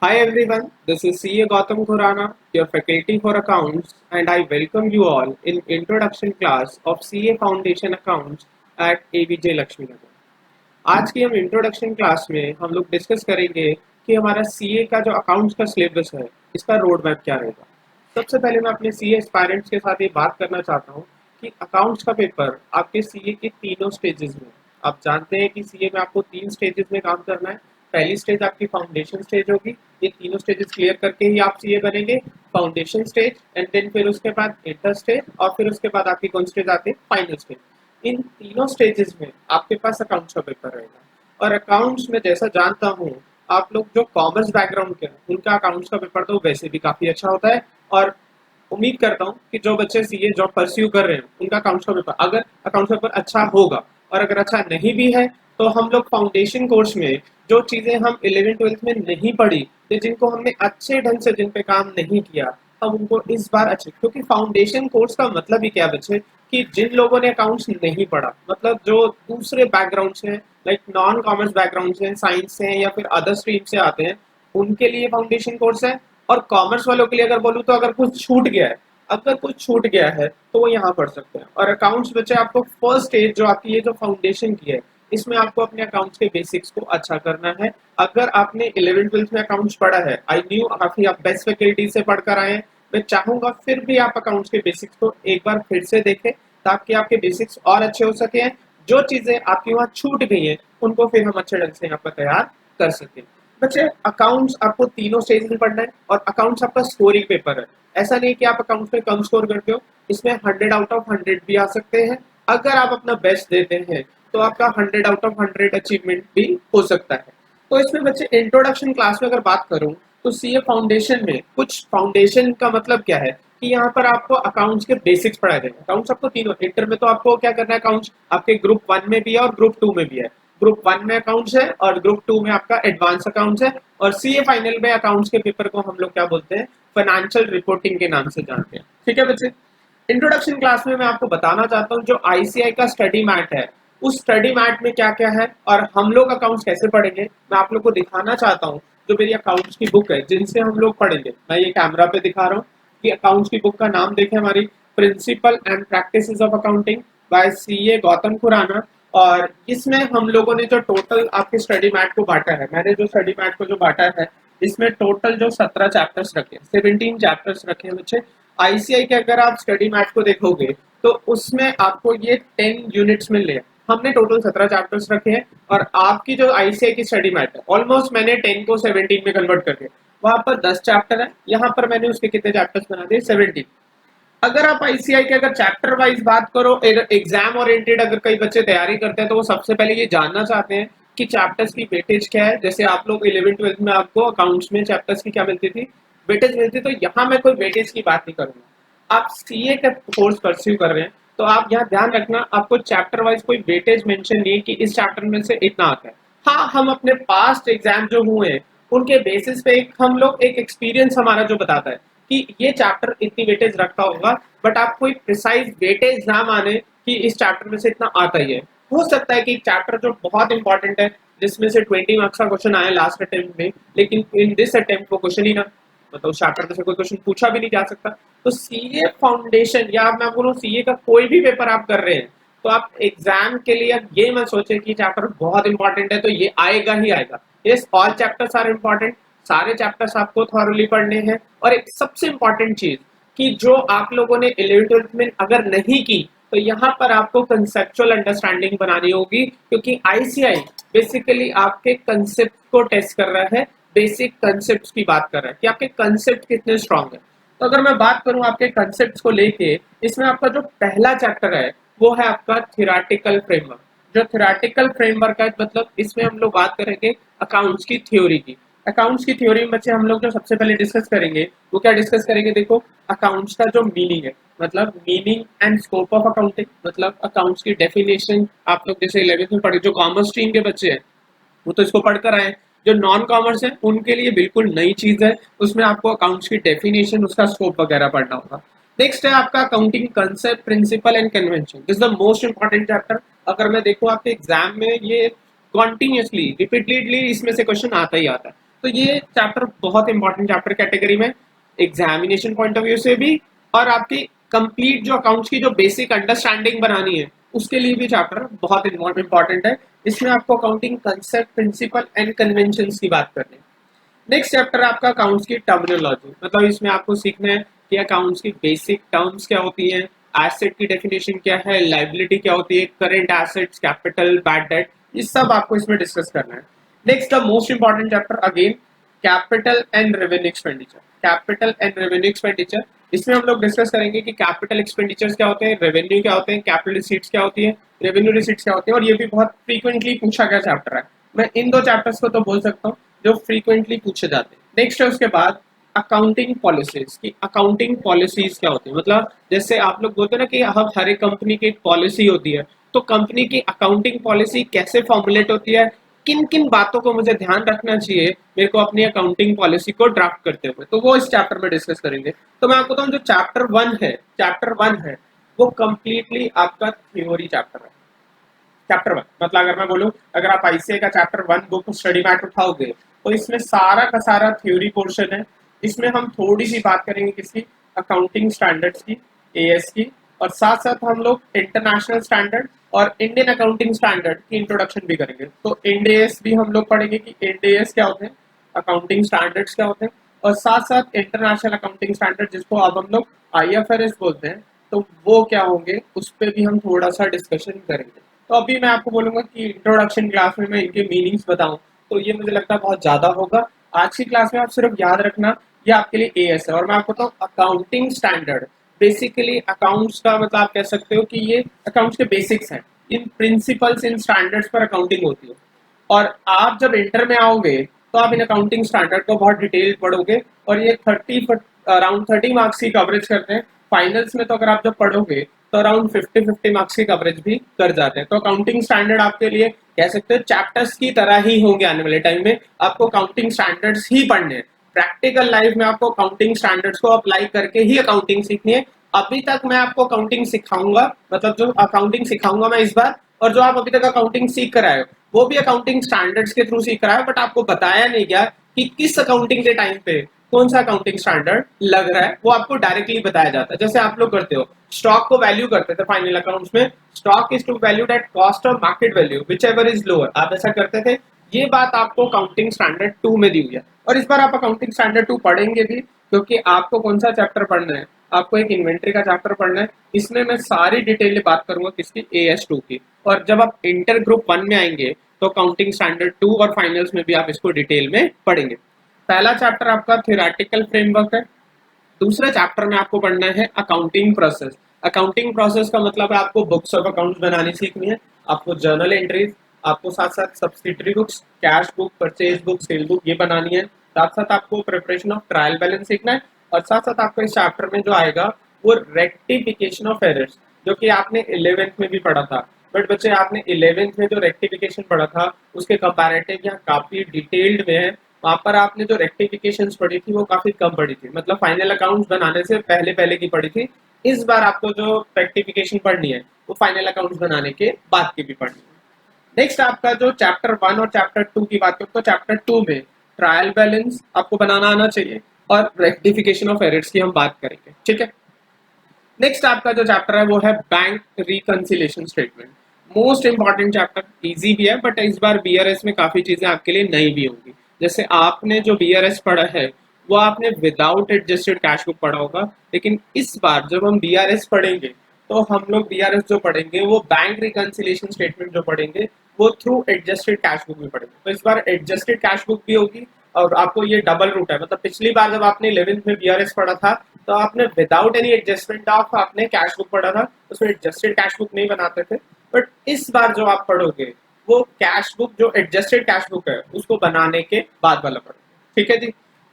Hi everyone, this is CA Gautam Khurana, your faculty for accounts, and I welcome you all in introduction class of CA Foundation Accounts at AVJ Lakshmi Nagar. आज की हम introduction class में हम लोग discuss करेंगे कि हमारा CA का जो अकाउंट्स का सिलेबस है इसका रोड मैप क्या रहेगा। सबसे पहले मैं अपने सीए एस्पायरेंट्स के साथ ये बात करना चाहता हूँ कि अकाउंट्स का पेपर आपके सीए के तीनों स्टेजेस में, आप जानते हैं कि सीए में आपको 3 स्टेजेस में काम करना है। पहली स्टेज आपकी फाउंडेशन स्टेज होगी, ये तीनों स्टेजेस क्लियर करके ही आप सीए बनेंगे। फाउंडेशन स्टेज एंड देन फिर उसके बाद इंटर स्टेज और फिर उसके बाद आपकी कौन स्टेज आती है, फाइनल स्टेज। इन तीनों स्टेजेस में आपके पास अकाउंट्स का पेपर रहेगा। और अकाउंट्स में जैसा जानता हूँ आप लोग जो कॉमर्स बैकग्राउंड के हैं उनका अकाउंट्स का पेपर तो वैसे भी काफी अच्छा होता है, और उम्मीद करता हूँ कि जो बच्चे सीए जॉब परस्यू कर रहे हैं उनका अकाउंट्स का पेपर, अगर अकाउंट्स पेपर अच्छा होगा और अगर अच्छा नहीं भी है तो हम लोग फाउंडेशन कोर्स में जो चीजें हम 11th-12th में नहीं पढ़ी या जिनको हमने अच्छे ढंग से जिन पे काम नहीं किया, हम उनको इस बार अच्छे, क्योंकि फाउंडेशन कोर्स का मतलब ही क्या बच्चे कि जिन लोगों ने अकाउंट्स नहीं पढ़ा, मतलब जो दूसरे बैकग्राउंड से, लाइक नॉन कॉमर्स बैकग्राउंड से, साइंस से या फिर अदर स्ट्रीम से आते हैं, उनके लिए फाउंडेशन कोर्स है। और कॉमर्स वालों के लिए अगर बोलूँ तो अगर कुछ छूट गया है, अगर कुछ छूट गया है तो वो यहाँ पढ़ सकते हैं। और अकाउंट्स बच्चे आपको फर्स्ट स्टेज जो आपकी ये जो फाउंडेशन की है, इसमें आपको अपने अकाउंट्स के बेसिक्स को अच्छा करना है। अगर आपने 11th-12th में अकाउंट्स पढ़ा है, आई न्यू काफी आप बेस्ट फैकल्टी से पढ़कर आए हैं, मैं चाहूंगा फिर भी आप अकाउंट्स के बेसिक्स को एक बार फिर से देखें ताकि आपके बेसिक्स और अच्छे हो सके। जो चीजें आपकी वहां छूट गई हैं उनको फिर हम अच्छे ढंग से यहाँ पर तैयार कर सकें। बच्चे अकाउंट्स आपको तीनों स्टेज में पढ़ना है और अकाउंट्स आपका स्कोरिंग पेपर है। ऐसा नहीं कि आप अकाउंट्स में कम स्कोर करते हो, इसमें 100 आउट ऑफ 100 भी आ सकते हैं। अगर आप अपना बेस्ट देते हैं तो आपका 100 आउट ऑफ 100 अचीवमेंट भी हो सकता है। तो इसमें बच्चे इंट्रोडक्शन क्लास में अगर बात करूं तो सीए फाउंडेशन में कुछ फाउंडेशन का मतलब क्या है कि यहाँ पर आपको अकाउंट्स के बेसिक्स पढ़ाए जाएंगे। अकाउंट्स आपको तीनों, इंटर में तो आपको क्या करना है, अकाउंट्स आपके ग्रुप 1 में भी है और ग्रुप 2 में भी है। ग्रुप 1 में अकाउंट्स है और ग्रुप 2 में आपका एडवांस अकाउंट्स है। और सीए फाइनल में अकाउंट्स के पेपर को हम लोग क्या बोलते हैं, फाइनेंशियल रिपोर्टिंग के नाम से जानते हैं। ठीक है बच्चे, इंट्रोडक्शन क्लास में मैं आपको बताना चाहता हूँ जो आईसीआई का स्टडी मैट है, उस स्टडी मैट में क्या क्या है और हम लोग अकाउंट्स कैसे पढ़ेंगे मैं आप लोग को दिखाना चाहता हूँ। जो मेरी अकाउंट्स की बुक है जिनसे हम लोग पढ़ेंगे, मैं ये कैमरा पे दिखा रहा हूँ कि अकाउंट्स की बुक का नाम देखें, हमारी principle and practices of accounting by CA Gautam Khurana. और इसमें हम लोगों ने जो टोटल आपके स्टडी मैट को बांटा है, मैंने जो स्टडी मैट को जो बांटा है, इसमें टोटल जो 17 चैप्टर्स रखे, 17 चैप्टर्स रखे हैं बच्चे। आईसीआई के अगर आप स्टडी मैट को देखोगे तो उसमें आपको ये 10 यूनिट्स मिल रहे हैं। हमने टोटल 17 चैप्टर्स रखे हैं और आपकी जो आईसीआई की स्टडी मैट है, ऑलमोस्ट मैंने 10 को 17 में कन्वर्ट करके, वहां पर 10 चैप्टर है, यहाँ पर मैंने उसके कितने चैप्टर्स बना दिए, 17। अगर आप आईसीआई के अगर चैप्टर वाइज बात करो, एग्जाम ओरिएंटेड अगर कई बच्चे तैयारी करते हैं तो वो सबसे पहले ये जानना चाहते हैं कि चैप्टर्स की वेटेज क्या है। जैसे आप लोग 11th-12th में आपको अकाउंट्स में चैप्टर्स की क्या मिलती थी, वेटेज मिलती, तो यहाँ मैं कोई वेटेज की बात नहीं करूंगा। आप सीए का कोर्स परस्यू कर रहे हैं तो आप यहाँ ध्यान रखना, आपको चैप्टर वाइज कोई वेटेज मेंशन नहीं है कि इस चैप्टर में से इतना आता है। हाँ, हम अपने पास्ट एग्जाम जो हुए हैं उनके बेसिस पे हम लोग एक एक्सपीरियंस हमारा जो बताता है कि ये चैप्टर इतनी वेटेज रखता होगा, बट आप कोई प्रिसाइज वेटेज ना माने कि इस चैप्टर में से इतना आता ही है। हो सकता है कि चैप्टर जो बहुत इंपॉर्टेंट है जिसमें से 20 मार्क्स का क्वेश्चन आया लास्ट अटेम्प्ट में, लेकिन इन दिस अटेम्प्ट को क्वेश्चन ही ना, मतलब उस चैप्टर में से कोई क्वेश्चन पूछा भी नहीं जा सकता। तो सीए फाउंडेशन या मैं बोलूँ सीए का कोई भी पेपर आप कर रहे हैं तो आप एग्जाम के लिए ये मत सोचे कि चैप्टर बहुत इंपॉर्टेंट है तो ये आएगा ही आएगा। ये ऑल चैप्टर्स आर इंपॉर्टेंट, सारे चैप्टर्स आपको थॉरली पढ़ने हैं। और एक सबसे इंपॉर्टेंट चीज कि जो आप लोगों ने 11th-12th में अगर नहीं की तो यहाँ पर आपको कंसेप्चुअल अंडरस्टैंडिंग बनानी होगी, क्योंकि आईसीआई बेसिकली आपके कंसेप्ट को टेस्ट कर रहा है, बेसिक कंसेप्ट की बात कर रहा है कि आपके कंसेप्ट कितने स्ट्रांग है। तो अगर मैं बात करूं आपके कंसेप्ट को लेके, इसमें आपका जो पहला चैप्टर है वो है आपका थ्योरेटिकल फ्रेमवर्क। जो थ्योरेटिकल फ्रेमवर्क है, मतलब इसमें हम लोग बात करेंगे अकाउंट्स की थ्योरी की। अकाउंट्स की थ्योरी में बच्चे हम लोग जो सबसे पहले डिस्कस करेंगे वो क्या डिस्कस करेंगे, देखो अकाउंट्स का जो मीनिंग है, मतलब meaning and scope of accounting, मतलब अकाउंट्स की डेफिनेशन। आप लोग जैसे 11th में पढ़े, जो कॉमर्स स्ट्रीम के बच्चे हैं वो तो इसको पढ़कर आए, जो नॉन कॉमर्स है उनके लिए बिल्कुल नई चीज है, उसमें आपको अकाउंट्स की डेफिनेशन, उसका स्कोप वगैरह पढ़ना होगा। नेक्स्ट है आपका accounting concept, principle and convention, this the most important chapter. अगर मैं देखूं आपके एग्जाम में ये कॉन्टिन्यूसली रिपीटेडली इसमें से क्वेश्चन आता ही आता है। तो ये चैप्टर बहुत इंपॉर्टेंट चैप्टर कैटेगरी में, एग्जामिनेशन पॉइंट ऑफ व्यू से भी, और आपकी कंप्लीट जो अकाउंट्स की जो बेसिक अंडरस्टैंडिंग बनानी है उसके लिए भी चैप्टर बहुत इंपॉर्टेंट है। इसमें आपको accounting concept, principle and convention की बात करनी है। नेक्स्ट चैप्टर है आपका अकाउंट्स की टर्मिनोलॉजी, मतलब इसमें आपको सीखना है कि अकाउंट्स की बेसिक टर्म्स क्या होती हैं, एसेट की डेफिनेशन क्या है, लाइबिलिटी क्या होती है, current assets, capital, bad debt, ये सब आपको इसमें डिस्कस करना है। Next the most important chapter again, capital and revenue expenditure. Capital and revenue expenditure, इसमें हम लोग डिस्कस करेंगे कि कैपिटल एक्सपेंडिचर्स क्या होते हैं, रेवेन्यू क्या होते हैं, कैपिटल रिसीट्स क्या होती है, रेवेन्यू रिसीट्स क्या होते हैं, और ये भी बहुत फ्रीक्वेंटली पूछा गया चैप्टर है। मैं इन दो चैप्टर्स को तो बोल सकता हूँ जो फ्रीक्वेंटली पूछे जाते हैं। नेक्स्ट है उसके बाद अकाउंटिंग पॉलिसीज की, अकाउंटिंग पॉलिसीज क्या होती है, मतलब जैसे आप लोग बोलते हैं ना कि हर एक कंपनी की एक पॉलिसी होती है, तो कंपनी की अकाउंटिंग पॉलिसी कैसे फॉर्मुलेट होती है, किन किन बातों को मुझे ध्यान रखना चाहिए मेरे को अपनी अकाउंटिंग पॉलिसी को ड्राफ्ट करते हुए, तो वो इस चैप्टर में डिस्कस करेंगे। तो मैं आपको बताऊं जो चैप्टर 1 है वो कंप्लीटली आपका थ्योरी चैप्टर है। चैप्टर 1 मतलब अगर मैं बोलूं, अगर आप आईसीए का चैप्टर 1 बुक स्टडी मैट उठाओगे तो इसमें सारा का सारा थ्योरी पोर्शन है। इसमें हम थोड़ी सी बात करेंगे किसकी, अकाउंटिंग स्टैंडर्ड्स की, एएस की, और साथ साथ हम लोग इंटरनेशनल स्टैंडर्ड और इंडियन अकाउंटिंग स्टैंडर्ड की इंट्रोडक्शन भी करेंगे। तो इंडेस भी हम लोग पढ़ेंगे कि इंडेस क्या होते हैं, अकाउंटिंग स्टैंडर्ड्स क्या होते हैं, और साथ साथ इंटरनेशनल अकाउंटिंग स्टैंडर्ड जिसको अब हम लोग आईएफआरएस बोलते हैं, तो वो क्या होंगे उस पर भी हम थोड़ा सा डिस्कशन करेंगे। तो अभी मैं आपको बोलूंगा कि इंट्रोडक्शन क्लास में मैं इनके मीनिंग्स बताऊं तो ये मुझे लगता है बहुत ज्यादा होगा। आज की क्लास में आप सिर्फ याद रखना ये आपके लिए एएस है। और मैं आपको बताऊं अकाउंटिंग स्टैंडर्ड, बेसिकली अकाउंट्स का मतलब आप कह सकते हो कि ये अकाउंट्स के बेसिक्स हैं, इन प्रिंसिपल्स इन स्टैंडर्ड्स पर अकाउंटिंग होती है। और आप जब इंटर में आओगे तो आप इन अकाउंटिंग स्टैंडर्ड को बहुत डिटेल पढ़ोगे, और ये 30 मार्क्स की कवरेज करते हैं। फाइनल्स में तो अगर आप जब पढ़ोगे तो अराउंड 50 मार्क्स की कवरेज भी कर जाते हैं। तो अकाउंटिंग स्टैंडर्ड आपके लिए कह सकते हो चैप्टर्स की तरह ही होंगे आने वाले टाइम में, आपको अकाउंटिंग स्टैंडर्ड्स ही पढ़ने हैं। प्रैक्टिकल लाइफ में आपको अकाउंटिंग स्टैंडर्ड्स को अप्लाई करके ही अकाउंटिंग सीखनी है। अभी तक मैं आपको अकाउंटिंग सिखाऊंगा, मतलब जो अकाउंटिंग सिखाऊंगा मैं इस बार, और जो आप अभी तक अकाउंटिंग सीख कर आए हो वो भी अकाउंटिंग स्टैंडर्ड्स के थ्रू सीख रहा है, बट आपको बताया नहीं गया कि किस अकाउंटिंग के टाइम पे कौन सा अकाउंटिंग स्टैंडर्ड लग रहा है, वो आपको डायरेक्टली बताया जाता है। जैसे आप लोग करते हो, स्टॉक को वैल्यू करते थे फाइनल अकाउंट्स में, stock is to valued at cost of market value which ever is lower, आप ऐसा करते थे। ये बात आपको अकाउंटिंग स्टैंडर्ड 2 में दी हुई है, और इस बार आप अकाउंटिंग स्टैंडर्ड 2 पढ़ेंगे भी, क्योंकि आपको कौन सा चैप्टर पढ़ना है, आपको एक इन्वेंट्री का चैप्टर पढ़ना है। इसमें मैं सारी डिटेल बात करूंगा किसकी, AS2 की। और जब आप इंटर ग्रुप 1 में आएंगे तो अकाउंटिंग स्टैंडर्ड 2 और फाइनल्स में भी आप इसको डिटेल में पढ़ेंगे। पहला चैप्टर आपका थ्योरेटिकल फ्रेमवर्क है। दूसरा चैप्टर में आपको पढ़ना है अकाउंटिंग प्रोसेस। अकाउंटिंग प्रोसेस का मतलब है आपको बुक्स ऑफ अकाउंट्स बनानी सीखनी है, आपको जर्नल एंट्रीज, आपको साथ साथ subsidiary books, cash book, purchase book, cell book ये बनानी है। साथ साथ आपको प्रिपरेशन ऑफ ट्रायल बैलेंस सीखना है, और साथ साथ आपको इस चैप्टर में जो आएगा वो रेक्टिफिकेशन ऑफ एरर्स, जो कि आपने 11th में भी पढ़ा था। बट बच्चे आपने 11th में जो रेक्टिफिकेशन पढ़ा था उसके कंपैरेटिव यहाँ काफी डिटेल्ड में है। वहां पर आपने जो रेक्टिफिकेशन पढ़ी थी वो काफी कम पढ़ी थी, मतलब फाइनल अकाउंट्स बनाने से पहले पहले की पढ़ी थी। इस बार आपको जो रेक्टिफिकेशन पढ़नी है वो फाइनल अकाउंट्स बनाने के बाद की भी पढ़नी है। नेक्स्ट आपका जो चैप्टर 1 और चैप्टर 2 की बात करें तो चैप्टर 2 में ट्रायल बैलेंस आपको बनाना आना चाहिए, और रेक्टिफिकेशन ऑफ एरर्स की हम बात करेंगे, ठीक है। नेक्स्ट आपका जो चैप्टर है वो है bank reconciliation statement. Most important chapter, easy भी है बट इस बार बीआरएस में काफी चीजें आपके लिए नई भी होंगी। जैसे आपने जो बीआरएस पढ़ा है वो आपने विदाउट एडजस्टेड कैश बुक पढ़ा होगा, लेकिन इस बार जब हम बीआरएस पढ़ेंगे तो हम लोग बीआरएस जो पढ़ेंगे वो बैंक रिकंसिलेशन स्टेटमेंट जो पढ़ेंगे वो थ्रू एडजस्टेड कैश बुक भी पढ़ेंगे। तो इस बार एडजस्टेड कैश बुक भी होगी, और आपको ये डबल रूट है, मतलब पिछली बार जब आपने 11th में बीआरएस पढ़ा था तो आपने विदाउट एनी एडजस्टमेंट ऑफ आपने कैश बुक पढ़ा था, उसमें एडजस्टेड कैश बुक नहीं बनाते थे। बट इस बार जो आप पढ़ोगे वो कैश बुक जो एडजस्टेड कैश बुक है उसको बनाने के बाद वाला पढ़ोगे, ठीक है जी।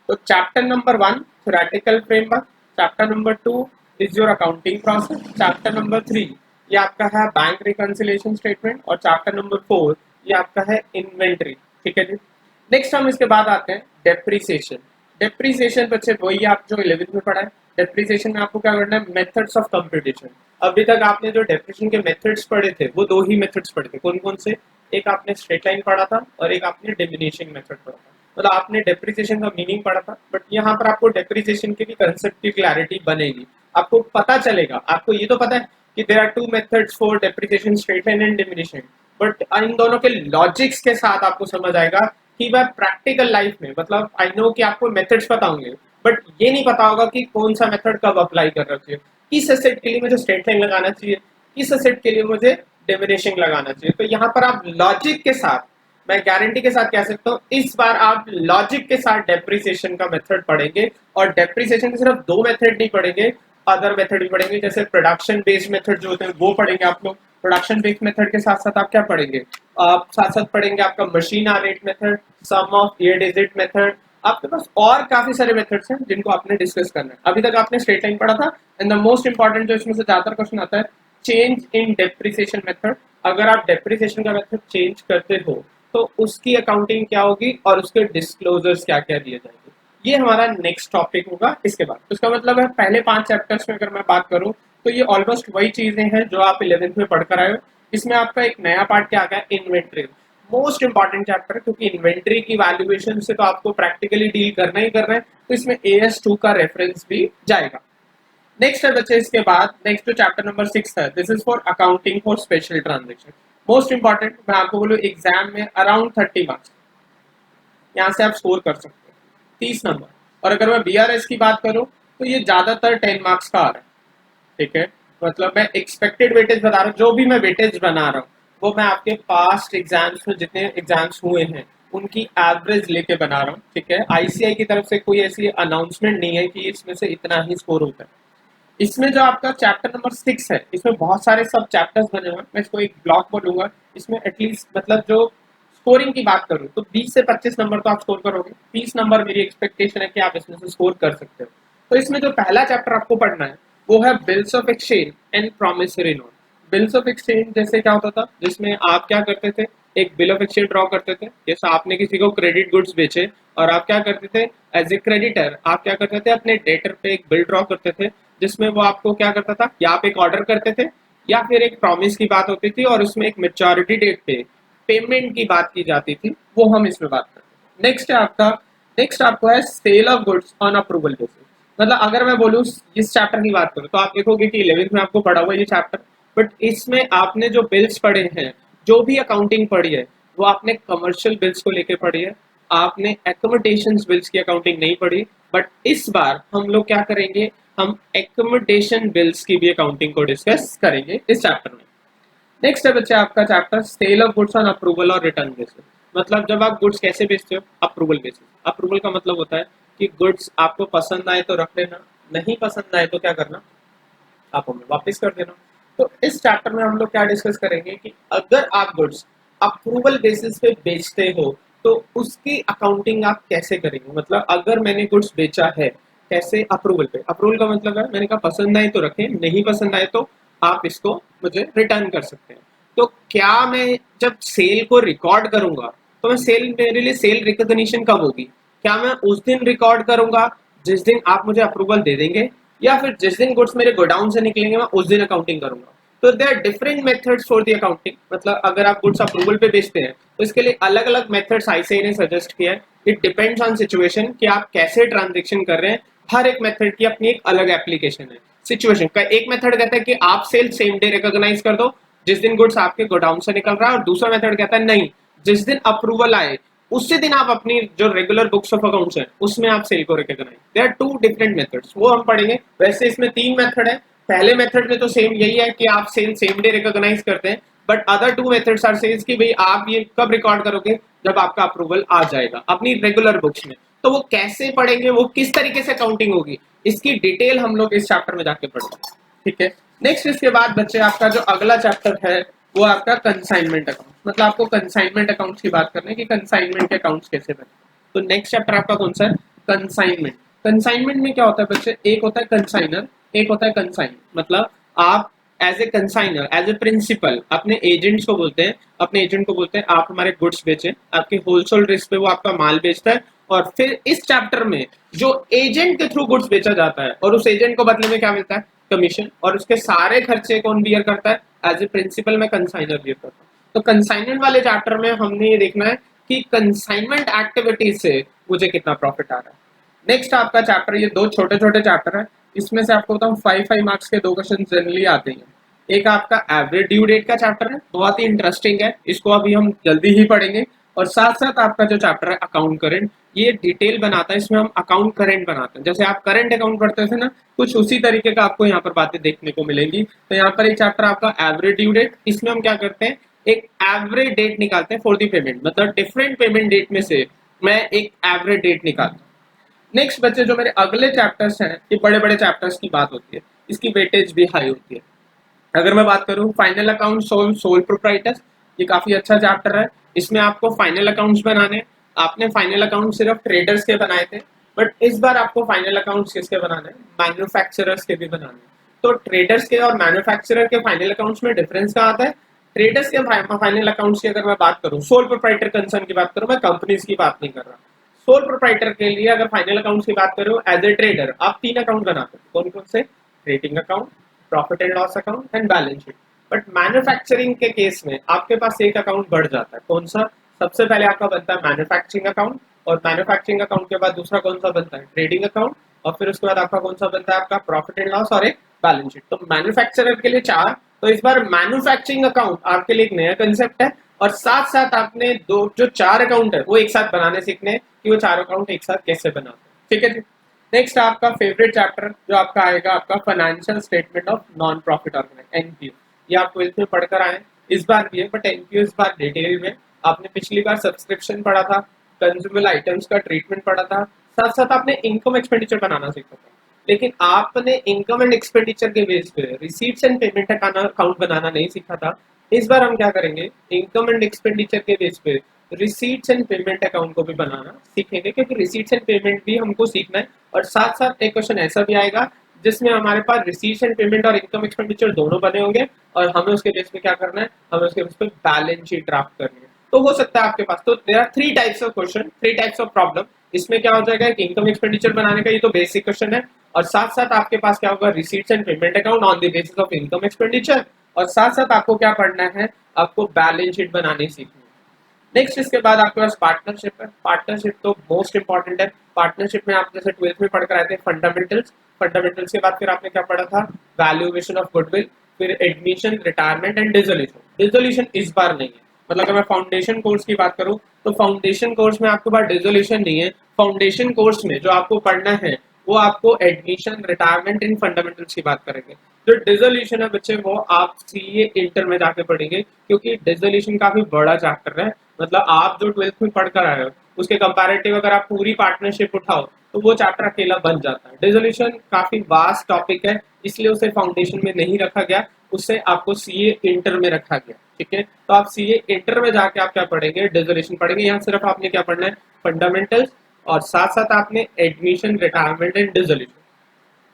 तो chapter number 1 theoretical framework, chapter number 2 is your accounting process, chapter number 3 ये आपका है बैंक रिकंसिलेशन स्टेटमेंट, और चैप्टर नंबर 4 ये आपका है इन्वेंट्री, ठीक है जी। नेक्स्ट हम इसके बाद आते हैं डेप्रीसिएशन। डेप्रीसिएशन बच्चे वही आप जो 11th में पढ़ा है। डेप्रीसिएशन में आपको क्या करना है, मेथड्स ऑफ कंप्यूटेशन। अभी तक आपने जो डेप्रीसिएशन के मेथड्स पढ़े थे वो 2 ही मेथड्स पढ़े थे, कौन कौन से, एक आपने स्ट्रेट लाइन पढ़ा था और एक आपने डिमिनिशिंग मेथड पढ़ा था। मतलब आपने डेप्रिसिएशन का मीनिंग पढ़ा था, बट यहाँ पर आपको डेप्रिसिएशन के भी कंसेप्ट की क्लैरिटी बनेगी, आपको पता चलेगा। आपको ये तो पता है कि there are two methods for depreciation, straight line and diminishing, but इन दोनों के लॉजिक्स के साथ आपको समझ आएगा कि वह प्रैक्टिकल लाइफ में, मतलब आई नो कि आपको मेथड्स पता होंगे, बट ये नहीं पता होगा कि कौन सा मेथड कब अप्लाई कर रखी है, किस एसेट के लिए मुझे स्ट्रेट लाइन लगाना चाहिए, किस एसेट के लिए मुझे डिमिनिशिंग लगाना चाहिए। तो यहाँ पर आप लॉजिक के साथ, मैं गारंटी के साथ कह सकता हूँ, इस बार आप लॉजिक के साथ डेप्रिसिएशन का मेथड पढ़ेंगे। और डेप्रिसिएशन के सिर्फ दो मेथड नहीं पढ़ेंगे, अदर मेथड भी पढ़ेंगे, जैसे प्रोडक्शन बेस्ड मेथड जो होते हैं वो पढ़ेंगे आप लोग। प्रोडक्शन बेस्ड मेथड के साथ साथ आप क्या पढ़ेंगे, आप साथ साथ पढ़ेंगे आपका machine hour rate method, sum of year digit method. आपके पास और काफी सारे मेथड्स हैं जिनको आपने डिस्कस करना है। अभी तक आपने स्ट्रेट लाइन पढ़ा था, एंड द मोस्ट इंपॉर्टेंट जो इसमें से ज्यादातर क्वेश्चन आता है, चेंज इन डेप्रिसिएशन मेथड। अगर आप डेप्रिसिएशन का मेथड चेंज करते हो तो उसकी अकाउंटिंग क्या होगी और उसके डिस्क्लोजर्स क्या क्या दिए जाएंगे, ये हमारा नेक्स्ट टॉपिक होगा इसके बाद। इसका मतलब है पहले 5 चैप्टर्स में अगर मैं बात करूं तो ये ऑलमोस्ट वही चीजें हैं जो आप 11th में पढ़कर आए हो। इसमें आपका एक नया पार्ट क्या आ गया, इन्वेंट्री, मोस्ट इंपॉर्टेंट चैप्टर है, क्योंकि इन्वेंट्री की वैल्यूएशन से तो आपको प्रैक्टिकली डील करना ही करना है, तो इसमें AS2 का रेफरेंस भी जाएगा। नेक्स्ट है बच्चे, इसके बाद नेक्स्ट जो चैप्टर नंबर 6 है, this is for accounting for special transaction. Most important, मैं आपको बोलूँ एग्जाम में अराउंड 30 मार्क्स यहाँ से आप स्कोर कर सकते हो, 30 नंबर। और अगर मैं BRS की बात करूँ तो ये ज्यादातर 10 मार्क्स का आ रहा है, ठीक है। मतलब मैं एक्सपेक्टेड वेटेज बता रहा हूँ, जो भी मैं वेटेज बना रहा हूँ वो मैं आपके पास्ट एग्जाम्स में जितने एग्जाम्स हुए हैं उनकी एवरेज लेके बना रहा हूँ, ठीक है। ICI की तरफ से कोई ऐसी अनाउंसमेंट नहीं है कि इसमें से इतना ही स्कोर होता है। इसमें जो आपका चैप्टर नंबर 6 है, इसमें बहुत सारे सब चैप्टर्स बने हुए हैं, मैं इसको एक ब्लॉक बोलूंगा। इसमें एटलीस्ट मतलब जो स्कोरिंग की बात करूँ तो 20 से 25 नंबर तो आप स्कोर करोगे, 30 नंबर मेरी एक्सपेक्टेशन है कि आप इसमें से स्कोर कर सकते हो। तो इसमें जो पहला चैप्टर आपको पढ़ना है वो है bills of exchange and promissory note. Bills of exchange जैसे क्या होता था, जिसमें आप क्या करते थे, एक बिल ऑफ एक्सचेंज ड्रॉ करते थे। जैसे आपने किसी को क्रेडिट गुड्स बेचे और आप क्या करते थे, एज ए क्रेडिटर आप क्या करते थे, अपने डेटर पे एक बिल ड्रॉ करते थे, जिसमें वो आपको क्या करता था, या आप एक ऑर्डर करते थे या फिर एक प्रॉमिस की बात होती थी और उसमें एक मेच्योरिटी डेट पे पेमेंट की बात की जाती थी, वो हम इसमें बात करते हैं। नेक्स्ट है आपका, नेक्स्ट आपको है sale of goods on approval basis. मतलब अगर मैं बोलूँ इस चैप्टर की बात करूँ तो आप देखोगे कि 11th में आपको पढ़ा हुआ है ये चैप्टर, बट इसमें आपने जो बिल्स पढ़े हैं, जो भी अकाउंटिंग पढ़ी है, वो आपने कमर्शियल बिल्स को लेके पढ़ी है, आपने एकोमोडेशन बिल्स की अकाउंटिंग नहीं पढ़ी। बट इस बार हम लोग क्या करेंगे, हम एकोमोडेशन बिल्स की भी अकाउंटिंग को डिस्कस करेंगे इस चैप्टर में। नेक्स्ट है बच्चे आपका chapter sale of goods on approval और रिटर्न बेसिस। मतलब जब आप गुड्स कैसे बेचते हो, अप्रूवल बेसिस। अप्रूवल का मतलब होता है कि गुड्स आपको पसंद आए तो रख लेना, नहीं पसंद आए तो क्या करना, आप हमें वापस कर देना। तो इस चैप्टर में हम लोग क्या डिस्कस करेंगे कि अगर आप गुड्स अप्रूवल बेसिस पे बेचते हो तो उसकी अकाउंटिंग आप कैसे करेंगे। मतलब अगर मैंने गुड्स बेचा है, कैसे, अप्रूवल पे। अप्रूवल का मतलब है मैंने कहा पसंद आए तो रखें, नहीं पसंद आए तो आप इसको मुझे रिटर्न कर सकते हैं। तो क्या मैं जब सेल को रिकॉर्ड करूंगा तो मैं सेल, मेरे लिए सेल रिकॉग्निशन कब होगी, क्या मैं उस दिन रिकॉर्ड करूंगा जिस दिन आप मुझे अप्रूवल दे देंगे, या फिर जिस दिन गुड्स मेरे गोडाउन से निकलेंगे मैं उस दिन अकाउंटिंग करूंगा। तो there are different methods for the accounting. मतलब अगर आप गुड्स अप्रूवल पे बेचते हैं तो इसके लिए अलग अलग मेथड्स आईसीआई ने सजेस्ट किया है। इट डिपेंड्स ऑन सिचुएशन कि आप कैसे ट्रांजेक्शन कर रहे हैं, हर एक मेथड की अपनी एक अलग एप्लीकेशन है। सिचुएशन का एक मेथड कहता है कि आप सेल सेम डे रिकॉग्नाइज कर दो जिस दिन गुड्स आपके गोडाउन से निकल रहा है, और दूसरा मेथड कहता है नहीं, जिस दिन अप्रूवल आए उसी दिन आप अपनी जो रेगुलर बुक्स ऑफ अकाउंट्स है उसमें आप सेल को recognize. There are two different methods, वो हम पढ़ेंगे। वैसे इसमें 3 मेथड है। पहले मेथड में तो सेम यही है कि आप सेल सेम डे रिकॉग्नाइज करते हैं, but other 2 methods are says कि भाई आप ये कब रिकॉर्ड करोगे, जब आपका अप्रूवल आ जाएगा अपनी रेगुलर बुक्स में। तो वो कैसे पढ़ेंगे, वो किस तरीके से काउंटिंग होगी, इसकी डिटेल हम लोग इस चैप्टर में जाके पढ़ेंगे, ठीक है। नेक्स्ट इसके बाद बच्चे आपका जो अगला चैप्टर है वो आपका कंसाइनमेंट अकाउंट। मतलब आपको कंसाइनमेंट अकाउंट्स की बात करनी है कि कंसाइनमेंट के अकाउंट्स कैसे बने। तो नेक्स्ट चैप्टर आपका कौन सा है, कंसाइनमेंट। कंसाइनमेंट में क्या होता है बच्चे, एक होता है कंसाइनर, एक होता है कंसाइन। मतलब आप as a consignor, as a principal अपने एजेंट्स को बोलते हैं, अपने एजेंट को बोलते हैं आप हमारे गुड्स बेचें, आपके होलसेल रेट पे वो आपका माल बेचता है। और फिर इस चैप्टर में जो एजेंट के थ्रू गुड्स बेचा जाता है और उस एजेंट को बदले में क्या मिलता है, कमीशन, और उसके सारे खर्चे कौन बियर करता है, एज ए प्रिंसिपल मैं कंसाइनर बियर करता हूँ। तो कंसाइनमेंट वाले चैप्टर में हमने ये देखना है कि कंसाइनमेंट एक्टिविटी से मुझे कितना प्रॉफिट आ रहा है। नेक्स्ट आपका चैप्टर, ये दो छोटे छोटे चैप्टर है, इसमें से आपको बताऊं 5 मार्क्स के दो क्वेश्चन जनरली आते हैं। एक आपका एवरेज ड्यू डेट का चैप्टर है, बहुत ही इंटरेस्टिंग है, इसको अभी हम जल्दी ही पढ़ेंगे। और साथ साथ आपका जो चैप्टर है अकाउंट करेंट, ये डिटेल बनाता है, इसमें हम अकाउंट करेंट बनाते हैं। जैसे आप करंट अकाउंट पढ़ते थे ना, कुछ उसी तरीके का आपको यहाँ पर बातें देखने को मिलेंगी। तो यहाँ पर एक चैप्टर आपका एवरेज ड्यू डेट, इसमें हम क्या करते हैं, एक एवरेज डेट निकालते हैं फॉर दी पेमेंट, मतलब डिफरेंट पेमेंट डेट में से मैं एक एवरेज डेट निकालता हूँ। नेक्स्ट बच्चे जो मेरे अगले चैप्टर्स हैं, ये बड़े बड़े चैप्टर्स की बात होती है, इसकी वेटेज भी हाई होती है। अगर मैं बात करूं फाइनल अकाउंट सोल प्रोप्राइटर्स, ये काफी अच्छा चैप्टर है, इसमें आपको फाइनल अकाउंट्स बनाने। आपने फाइनल अकाउंट सिर्फ ट्रेडर्स के बनाए थे, बट इस बार आपको फाइनल अकाउंट्स किसके बनाने, मैन्युफैक्चरर्स के भी बनाने। तो ट्रेडर्स के और मैन्युफैक्चरर के फाइनल अकाउंट्स में डिफरेंस क्या आता है। ट्रेडर्स के फाइनल अकाउंट्स की अगर मैं बात करूं, सोल प्रोप्राइटर कंसर्न की बात करूं, मैं कंपनीज की बात नहीं कर रहा। सोल प्रोप्राइटर के लिए अगर फाइनल अकाउंट्स की बात करो, एज ए ट्रेडर आप 3 अकाउंट बनाते हो, कौन कौन से, trading account, profit and loss account and balance sheet. But manufacturing के केस में आपके पास एक अकाउंट बढ़ जाता है, कौन सा, सबसे पहले आपका बनता है मैन्युफैक्चरिंग अकाउंट, और मैन्युफैक्चरिंग अकाउंट के बाद दूसरा कौन सा बनता है, ट्रेडिंग अकाउंट, और फिर उसके बाद आपका कौन सा बनता है, आपका प्रॉफिट एंड लॉस और एक बैलेंस शीट। तो मैन्युफैक्चरर के लिए 4, तो इस बार मैन्युफैक्चरिंग अकाउंट आपके लिए एक नया कंसेप्ट है, और साथ साथ आपने दो जो 4 अकाउंट है वो एक साथ बनाने सीखने कि वो 4 अकाउंट एक साथ कैसे बनाते हैं, ठीक है जी। नेक्स्ट आपका फेवरेट चैप्टर जो आपका आएगा, आपका financial statement of non profit organisation, NPO. ये आप 12th में पढ़कर आए, इस बार भी है, बट एनपीओ इस बार डिटेल में। आपने पिछली बार सब्सक्रिप्शन पढ़ा था, कंज्यूमेबल आइटम्स का ट्रीटमेंट पढ़ा था, साथ साथ आपने इनकम एक्सपेंडिचर बनाना सीखा था। लेकिन आपने इनकम एंड एक्सपेंडिचर के बेस पे रिसीट्स एंड पेमेंट अकाउंट बनाना नहीं सीखा था। इस बार हम क्या करेंगे, इनकम एंड एक्सपेंडिचर के बेस पे रिसीट्स एंड पेमेंट अकाउंट को भी बनाना सीखेंगे, क्योंकि रिसीट्स एंड पेमेंट भी हमको सीखना है। और साथ साथ एक क्वेश्चन ऐसा भी आएगा जिसमें हमारे पास रिसीट्स एंड पेमेंट और इनकम एक्सपेंडिचर दोनों बने होंगे, और हमें उसके बेस पे क्या करना है, हमें उसके बेस पे बैलेंस शीट ड्राफ्ट करनी है। तो हो सकता है आपके पास, तो there are 3 types of question, 3 types of problem. इसमें क्या हो जाएगा, एक इनकम एक्सपेंडिचर बनाने का, ये तो बेसिक क्वेश्चन है, और साथ साथ आपके पास क्या होगा, receipts and payment account on the basis of income expenditure, और साथ साथ आपको क्या पढ़ना है, आपको बैलेंस शीट बनानी सीखनी है। नेक्स्ट इसके बाद आपके पास पार्टनरशिप है। पार्टनरशिप तो मोस्ट इंपॉर्टेंट है। पार्टनरशिप में आप जैसे 12th में पढ़कर आए थे फंडामेंटल्स, फंडामेंटल्स के बाद फिर आपने क्या पढ़ा था, वैल्यूएशन ऑफ गुडविल, फिर admission, retirement and dissolution. Dissolution इस बार नहीं है, मतलब अगर मैं फाउंडेशन कोर्स की बात करूं तो फाउंडेशन कोर्स में आपके पास डिसोल्यूशन नहीं है। फाउंडेशन कोर्स में जो आपको पढ़ना है वो आपको एडमिशन, रिटायरमेंट एंड फंडामेंटल्स की बात करेंगे। जो डिसोल्यूशन है बच्चे वो आप सीए इंटर में जाके पढ़ेंगे, क्योंकि डिसोल्यूशन काफी बड़ा चैप्टर है। मतलब आप जो 12th में पढ़कर आए हो उसके कंपैरेटिव अगर आप पूरी पार्टनरशिप उठाओ तो वो चैप्टर अकेला बन जाता है। डिसोल्यूशन काफी वास्ट टॉपिक है, इसलिए उसे फाउंडेशन में नहीं रखा गया, उससे आपको सीए इंटर में रखा गया, ठीक है। तो आप सीए इंटर में जाके आप क्या पढ़ेंगे, डिसोल्यूशन पढ़ेंगे। यहाँ सिर्फ आपने क्या पढ़ना है, फंडामेंटल्स, और साथ साथ आपने एडमिशन, रिटायरमेंट एंड डिसोल्यूशन।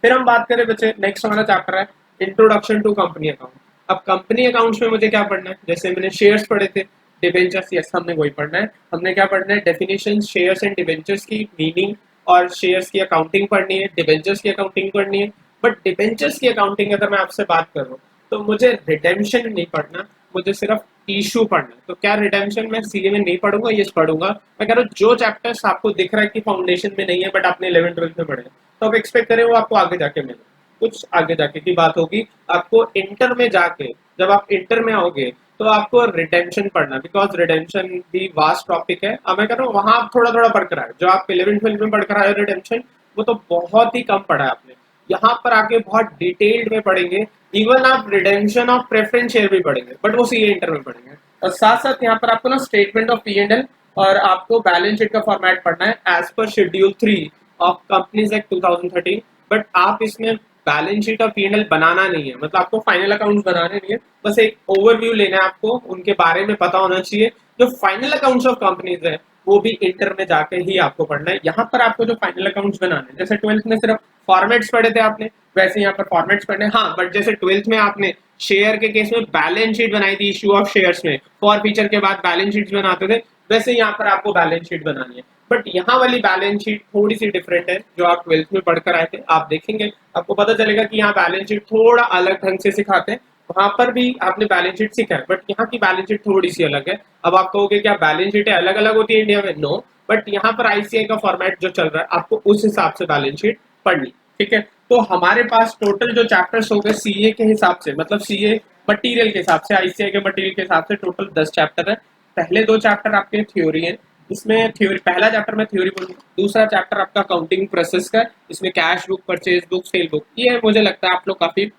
फिर हम बात करें बच्चे, नेक्स्ट हमारा चैप्टर है इंट्रोडक्शन टू कंपनी अकाउंट। अब कंपनी अकाउंट्स में मुझे क्या पढ़ना है, जैसे मैंने शेयर्स पढ़े थे, डिबेंचर्स, यस हमने वही पढ़ना है। हमने क्या पढ़ना है, डेफिनेशन, शेयर्स एंड डिबेंचर्स की मीनिंग, और शेयर्स की अकाउंटिंग पढ़नी है, डिबेंचर्स की अकाउंटिंग पढ़नी है। बट डिबेंचर्स की अकाउंटिंग अगर मैं आपसे बात करूँ तो मुझे रिडेम्पशन नहीं पढ़ना, मुझे सिर्फ इशू पढ़ना है। तो क्या रिडेम्पशन मैं सीए में नहीं पढ़ूंगा, ये पढ़ूंगा। मैं कह रहा हूँ जो चैप्टर्स आपको दिख रहा है कि फाउंडेशन में नहीं है बट आपने 11th-12th में पढ़े, तो आप एक्सपेक्ट करें वो आपको आगे जाके मिले। कुछ आगे जाके की बात होगी, आपको इंटर में जाके, जब आप इंटर में आओगे तो आपको रिडेम्पशन पढ़ना, बिकॉज रिडेम्पशन भी वास्ट टॉपिक है। अब मैं कह रहा हूँ वहां आप थोड़ा थोड़ा पढ़कर आए, जो आप 11th-12th में पढ़कर आए रिडेम्पशन, वो तो बहुत ही कम पढ़ा है आपने। यहाँ पर आके बहुत डिटेल्ड में पढ़ेंगे, इवन आप रिडेम्पशन ऑफ प्रेफरेंस शेयर भी पढ़ेंगे, बट वो सीए इंटर में पढ़ेंगे। और साथ साथ यहाँ पर आपको ना स्टेटमेंट ऑफ पी&एल और आपको बैलेंस शीट का फॉर्मेट पढ़ना है as per schedule 3 of companies act 2013। But आप इसमें बैलेंस शीट और पी&एल बनाना नहीं है, मतलब आपको फाइनल अकाउंट्स बनाने नहीं है, बस एक ओवरव्यू लेना है, आपको उनके बारे में पता होना चाहिए। जो फाइनल अकाउंट्स ऑफ कंपनीज है वो भी इंटर में जाके ही आपको पढ़ना है। यहाँ पर आपको जो फाइनल अकाउंट्स बनाने हैं, जैसे 12th में सिर्फ फॉर्मेट्स पढ़े थे आपने, वैसे यहाँ पर फॉर्मेट्स पढ़ने। हाँ, बट जैसे 12th में आपने शेयर के केस में बैलेंस शीट बनाई थी, इश्यू ऑफ शेयर्स में फॉर फीचर के बाद बैलेंस शीट बनाते थे, वैसे यहाँ पर आपको बैलेंस शीट बनानी है। बट यहाँ वाली बैलेंस शीट थोड़ी सी डिफरेंट है, जो आप 12th में पढ़कर आए थे। आप देखेंगे, आपको पता चलेगा कि यहाँ बैलेंस शीट थोड़ा अलग ढंग से सिखाते हैं, वहां पर भी आपने बैलेंस शीट सीखा है, बट यहाँ की बैलेंस शीट थोड़ी सी अलग है। अब आप कहोगे क्या बैलेंस शीट अलग अलग होती है इंडिया में? नो, बट यहाँ पर आईसीआई का फॉर्मेट जो चल रहा है आपको उस हिसाब से बैलेंस शीट पढ़नी, ठीक है। तो हमारे पास टोटल जो चैप्टर्स हो गए सीए के हिसाब से, मतलब सीए मटेरियल के हिसाब से, आईसीआई के मटेरियल के हिसाब से टोटल 10 चैप्टर है। पहले 2 चैप्टर आपके थ्योरी है, इसमें थ्योरी, पहला चैप्टर में थ्योरी बोलूंगा, दूसरा चैप्टर आपका अकाउंटिंग प्रोसेस का, इसमें cash book, purchase book, cell book, ये मुझे लगता है आप लोग काफी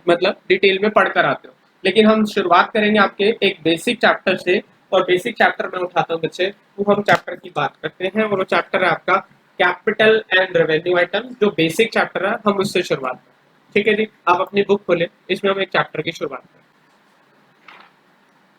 मतलब डिटेल में पढ़कर आते हो। लेकिन हम शुरुआत करेंगे आपके एक बेसिक चैप्टर से, और बेसिक चैप्टर में उठाता हूँ बच्चे, वो हम चैप्टर की बात करते हैं, और वो चैप्टर है आपका कैपिटल एंड रेवेन्यू आइटम। जो बेसिक चैप्टर है हम उससे शुरुआत करें, ठीक है जी। आप अपनी बुक खोले, इसमें हम एक चैप्टर की शुरुआत करें।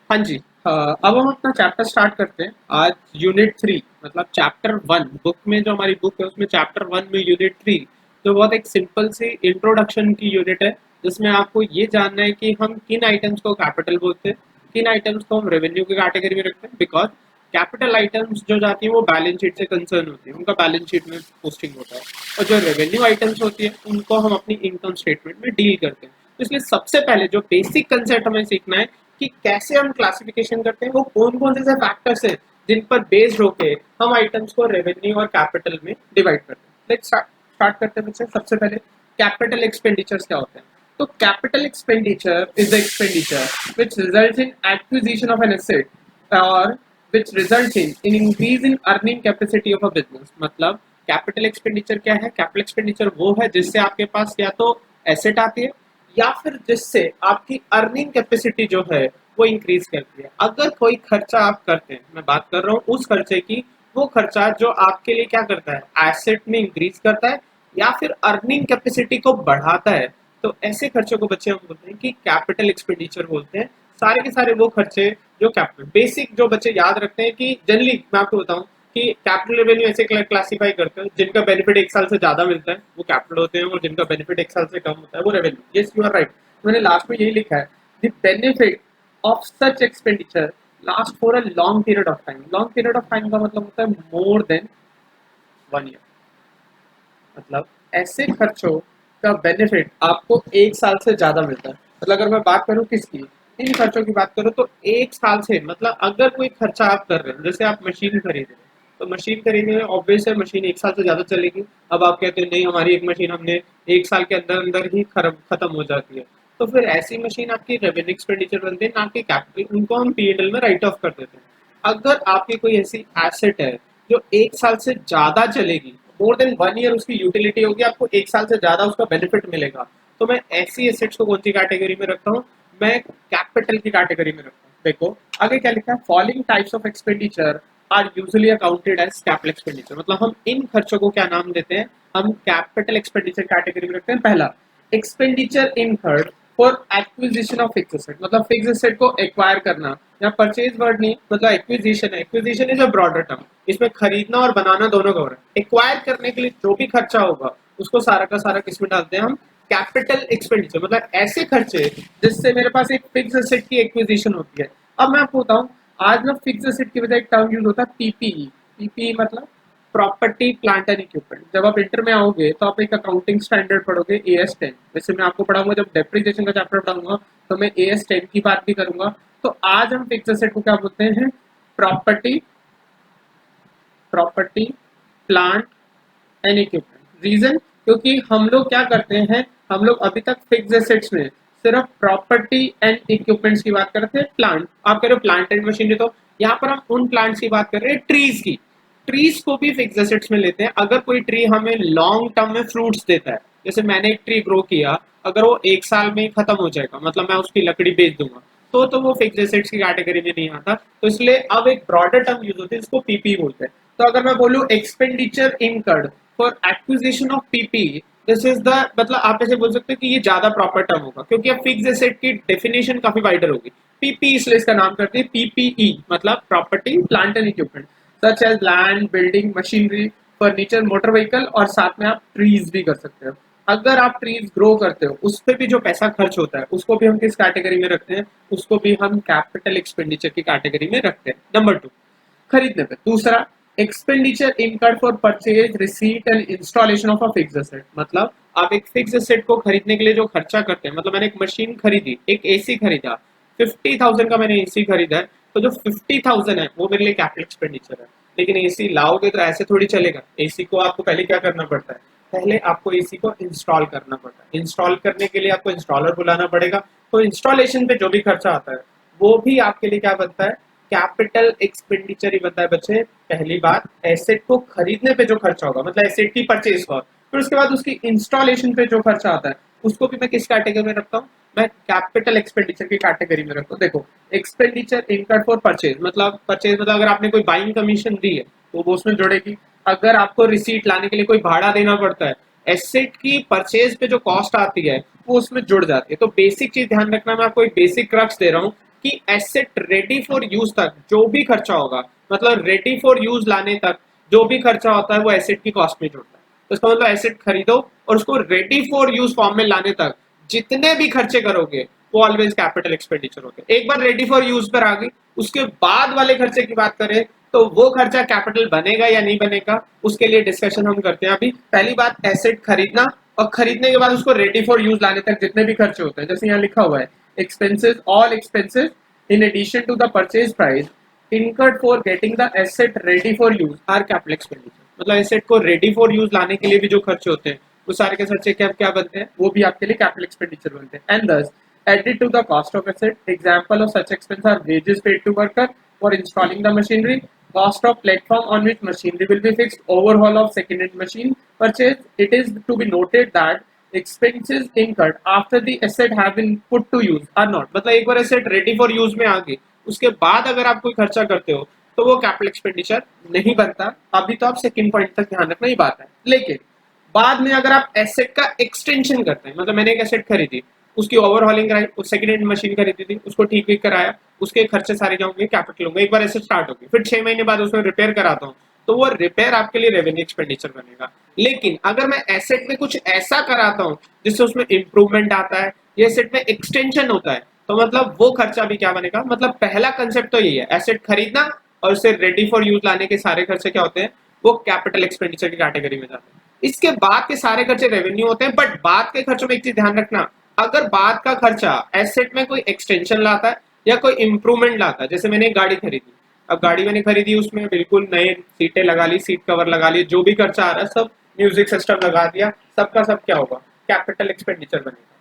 हाँ जी, अब हम अपना चैप्टर स्टार्ट करते हैं। आज यूनिट 3 मतलब चैप्टर 1, बुक में जो हमारी बुक है उसमें चैप्टर 1 में यूनिट 3, जो बहुत एक सिंपल सी इंट्रोडक्शन की यूनिट है, जिसमें आपको ये जानना है कि हम किन आइटम्स को कैपिटल बोलते हैं, किन आइटम्स को हम रेवेन्यू की कैटेगरी में रखते हैं। बिकॉज कैपिटल आइटम्स जो जाती है वो बैलेंस शीट से कंसर्न होती है, उनका बैलेंस शीट में पोस्टिंग होता है, और जो रेवेन्यू आइटम्स होती है उनको हम अपनी इनकम स्टेटमेंट में डील करते हैं। तो इसलिए सबसे पहले जो बेसिक कंसेप्ट हमें सीखना है कि कैसे हम क्लासिफिकेशन करते हैं, वो कौन कौन से फैक्टर्स हैं जिन पर बेस्ड होके हम आइटम्स को रेवेन्यू और कैपिटल में डिवाइड करते हैं। लेट्स स्टार्ट करते हैं बच्चे। सबसे पहले कैपिटल एक्सपेंडिचर्स क्या होते हैं? तो capital expenditure is the expenditure which results in acquisition of an asset और which results in increase in earning capacity of a business। मतलब कैपिटल एक्सपेंडिचर क्या है? कैपिटल एक्सपेंडिचर वो है जिससे आपके पास या तो एसेट आती है या फिर जिससे आपकी अर्निंग कैपेसिटी जो है वो इंक्रीज करती है। अगर कोई खर्चा आप करते हैं, मैं बात कर रहा हूँ उस खर्चे की, वो खर्चा जो आपके लिए क्या करता है, एसेट में इंक्रीज करता है या फिर अर्निंग कैपेसिटी को बढ़ाता है, तो ऐसे खर्चों को बच्चे हम बोलते हैं कि कैपिटल एक्सपेंडिचर बोलते हैं। सारे के सारे वो खर्चे जो कैपिटल, बेसिक जो बच्चे याद रखते हैं कि जनरली मैं आपको बताऊं कि कैपिटल रेवेन्यू ऐसे क्लासिफाई करते हैं, जिनका बेनिफिट 1 साल से ज्यादा मिलता है वो कैपिटल होते हैं, और जिनका बेनिफिट 1 साल से कम होता है वो revenue. Yes you are right, मैंने लास्ट में यही लिखा है, the benefit of such expenditure last for a long period of time. Long period of time का मतलब होता है मोर देन 1 ईयर। मतलब ऐसे खर्चों का बेनिफिट आपको 1 साल से ज्यादा मिलता है। मतलब अगर मैं बात करूं किसकी, इन खर्चों की बात करूं तो 1 साल से, मतलब अगर कोई खर्चा आप कर रहे हैं, जैसे आप मशीन खरीद रहे हैं, तो मशीन खरीदने में ऑब्वियस है मशीन 1 साल से ज्यादा चलेगी। अब आप कहते हैं नहीं हमारी एक मशीन हमने 1 साल के अंदर अंदर ही खत्म हो जाती है, तो फिर ऐसी मशीन आपकी रेवेन्यू एक्सपेंडिचर बनती है, ना कि कैपिटल। उनको हम पीएनएल में राइट ऑफ कर देते हैं। अगर आपकी कोई ऐसी एसेट है जो 1 साल से ज्यादा चलेगी, मोर देन 1 ईयर उसकी यूटिलिटी होगी, आपको 1 साल से ज्यादा उसका बेनिफिट मिलेगा, तो मैं ऐसी एसेट्स को कौन सी कैटेगरी में रखता हूँ? मैं कैपिटल की कैटेगरी में रखता हूँ। देखो आगे क्या लिखा है, following types of expenditure are usually accounted as capital expenditure. मतलब हम इन खर्चों को क्या नाम देते हैं? हम कैपिटल एक्सपेंडिचर कैटेगरी में रखते हैं। पहला, expenditure incurred for acquisition of fix asset, मतलब फिक्स एसेट को एक्वायर करना, या परचेज वर्ड नहीं, मतलब एक्विजिशन है। Acquisition is a broader term, इसमें खरीदना और बनाना दोनों का हो रहा है। एक्वायर करने के लिए जो भी खर्चा होगा उसको सारा का सारा किसमें डालते हैं हम? Capital expenditure. मतलब ऐसे खर्चे जिससे मेरे पास एक फिक्स एसेट की एक्विजिशन होती है। अब मैं आपको बताऊं, आज ना फिक्स एसेट की बजाय एक टर्म यूज होता है पीपीई। पीपीई मतलब प्रॉपर्टी प्लांट एंड इक्विपमेंट। जब आप इंटर में आओगे तो आप एक अकाउंटिंग स्टैंडर्ड पढ़ोगे AS10। वैसे मैं आपको पढ़ाऊंगा, जब डेप्रिसिएशन का चैप्टर पढ़ाऊंगा तो मैं AS10 की बात भी करूंगा। तो आज हम फिक्स एसेट को क्या बोलते हैं? Property, property plant and equipment. Reason, क्योंकि हम लोग क्या करते हैं, हम लोग अभी तक फिक्स एसेट्स में सिर्फ प्रॉपर्टी एंड इक्विपमेंट्स की बात करते हैं। प्लांट, आप कह रहे हो प्लांट एंड मशीनरी, तो यहाँ पर हम उन प्लांट्स की बात कर रहे हैं ट्रीज की। ट्रीज को भी फिक्स एसेट्स में लेते हैं। अगर कोई ट्री हमें लॉन्ग टर्म में फ्रूट्स देता है, जैसे मैंने एक ट्री ग्रो किया, अगर वो 1 साल में खत्म हो जाएगा, मतलब मैं उसकी लकड़ी बेच दूंगा, तो वो फिक्स एसेट्स की कैटेगरी में नहीं आता। तो इसलिए अब एक ब्रॉडर टर्म यूज होती है, इसको पीपी बोलते हैं। तो अगर मैं बोलूँ expenditure incurred for acquisition of PP, this is the, मतलब आप ऐसे बोल सकते हो कि ये ज्यादा प्रॉपर टर्म होगा, क्योंकि अब फिक्स एसेट की डेफिनेशन काफी वाइडर होगी। पीपी इसलिए इसका नाम करते हैं पीपीई, मतलब property plant and equipment such as land, building, machinery, furniture, motor vehicle, और साथ में आप ट्रीज भी कर सकते हो। अगर आप ट्रीज ग्रो करते हो उस पर भी जो पैसा खर्च होता है उसको भी हम किस कैटेगरी में रखते हैं? उसको भी हम कैपिटल एक्सपेंडिचर की कैटेगरी में रखते हैं। नंबर 2, खरीदने पे। दूसरा, expenditure incurred for purchase receipt and installation of a fixed asset, मतलब आप एक फिक्स एसेट को खरीदने के लिए जो खर्चा करते हैं, मतलब मैंने एक मशीन खरीदी, एक एसी खरीदा, 50,000 का मैंने एसी खरीदा है, तो जो 50,000 है वो मेरे लिए कैपिटल एक्सपेंडिचर है। लेकिन एसी लाओगे तो ऐसे थोड़ी चलेगा। एसी को आपको पहले क्या करना पड़ता है, पहले आपको एसी को इंस्टॉल करना पड़ता है। इंस्टॉल करने के लिए आपको इंस्टॉलर बुलाना पड़ेगा, तो इंस्टॉलेशन पे जो भी खर्चा आता है वो भी आपके लिए क्या बनता है, कैपिटल एक्सपेंडिचर ही बनता है बच्चे। पहली बात, एसेट को खरीदने पे जो खर्चा होगा, मतलब एसेट की परचेज कॉस्ट, फिर उसके बाद उसकी इंस्टॉलेशन पे जो खर्चा आता है उसको भी मैं किस कैटेगरी में रखता हूँ, मैं कैपिटल एक्सपेंडिचर की कैटेगरी में रखता हूँ। देखो, एक्सपेंडिचर इनकर्ड फॉर परचेज, मतलब परचेज मतलब अगर आपने कोई बाइंग कमीशन दी है तो वो उसमें जुड़ेगी। अगर आपको रिसीट लाने के लिए कोई भाड़ा देना पड़ता है, एसेट की परचेज पे जो कॉस्ट आती है वो उसमें जुड़ जाती है। तो बेसिक चीज ध्यान रखना, मैं आपको एक बेसिक क्रक्स दे रहा हूँ कि एसेट रेडी फॉर यूज तक जो भी खर्चा होगा, मतलब रेडी फॉर यूज लाने तक जो भी खर्चा होता है वो एसेट की कॉस्ट में जुड़ता है। तो इसका मतलब एसेट खरीदो और उसको रेडी फॉर यूज फॉर्म में लाने तक जितने भी खर्चे करोगे वो ऑलवेज कैपिटल एक्सपेंडिचर होते हैं। एक बार रेडी फॉर यूज पर आ गई, उसके बाद वाले खर्चे की बात करें तो वो खर्चा कैपिटल बनेगा या नहीं बनेगा, उसके लिए डिस्कशन हम करते हैं। अभी पहली बात, एसेट खरीदना और खरीदने के बाद उसको रेडी फॉर यूज लाने तक जितने भी खर्चे होते हैं, जैसे यहाँ लिखा हुआ है, expenses, all expenses in addition to the purchase price incurred for getting the asset ready for use are capital expenditure। मतलब एसेट को रेडी फॉर यूज लाने के लिए भी जो खर्चे होते हैं वो सारे के खर्चे क्या क्या बनते हैं, वो भी आपके लिए कैपिटल एक्सपेंडिचर बनते हैं। And thus added to the cost of asset, example of such expense are wages paid to worker for installing the machinery, cost of platform on which machinery will be fixed, overhaul of second-hand machine purchase। It is to be noted that expenses incurred after the asset have been put to use are not, मतलब एक बार asset ready for use में आ गई उसके बाद अगर आप कोई खर्चा करते हो तो वो कैपिटल एक्सपेंडिचर नहीं बनता। अभी तो आप सेकंड पॉइंट तक ध्यान रखना ही बात है। लेकिन बाद में अगर आप एसेट का एक्सटेंशन करते हैं, मतलब मैंने एक एसेट खरीदी, उसकी ओवरहॉलिंग कराई, उस सेकंड हैंड मशीन खरीदी थी, उसको ठीक भी कराया, उसके खर्चे सारे जाओगे कैपिटल होंगे। एक बार एसेट स्टार्ट होगी, फिर 6 महीने बाद उसमें रिपेयर कराता हूँ तो वो रिपेयर आपके लिए रेवेन्यू एक्सपेंडिचर बनेगा। लेकिन अगर मैं एसेट में कुछ ऐसा कराता हूँ जिससे उसमें इंप्रूवमेंट आता है, ये एसेट में एक्सटेंशन होता है, तो मतलब वो खर्चा भी क्या बनेगा। मतलब पहला कंसेप्ट तो यही है, एसेट खरीदना और उसे रेडी फॉर यूज लाने के सारे खर्चे क्या होते हैं, वो कैपिटल एक्सपेंडिचर की कैटेगरी में जाते हैं। इसके बाद के सारे खर्चे रेवेन्यू होते हैं। बट बाद के खर्चों में एक चीज ध्यान रखना, अगर बाद का खर्चा एसेट में कोई एक्सटेंशन लाता है या कोई इंप्रूवमेंट लाता है, जैसे मैंने एक गाड़ी खरीदी, अब गाड़ी मैंने खरीदी, उसमें बिल्कुल नए सीटें लगा ली, सीट कवर लगा लिए, जो भी खर्चा आ रहा है सब, म्यूजिक सिस्टम लगा दिया, सबका सब क्या होगा, कैपिटल एक्सपेंडिचर बनेगा।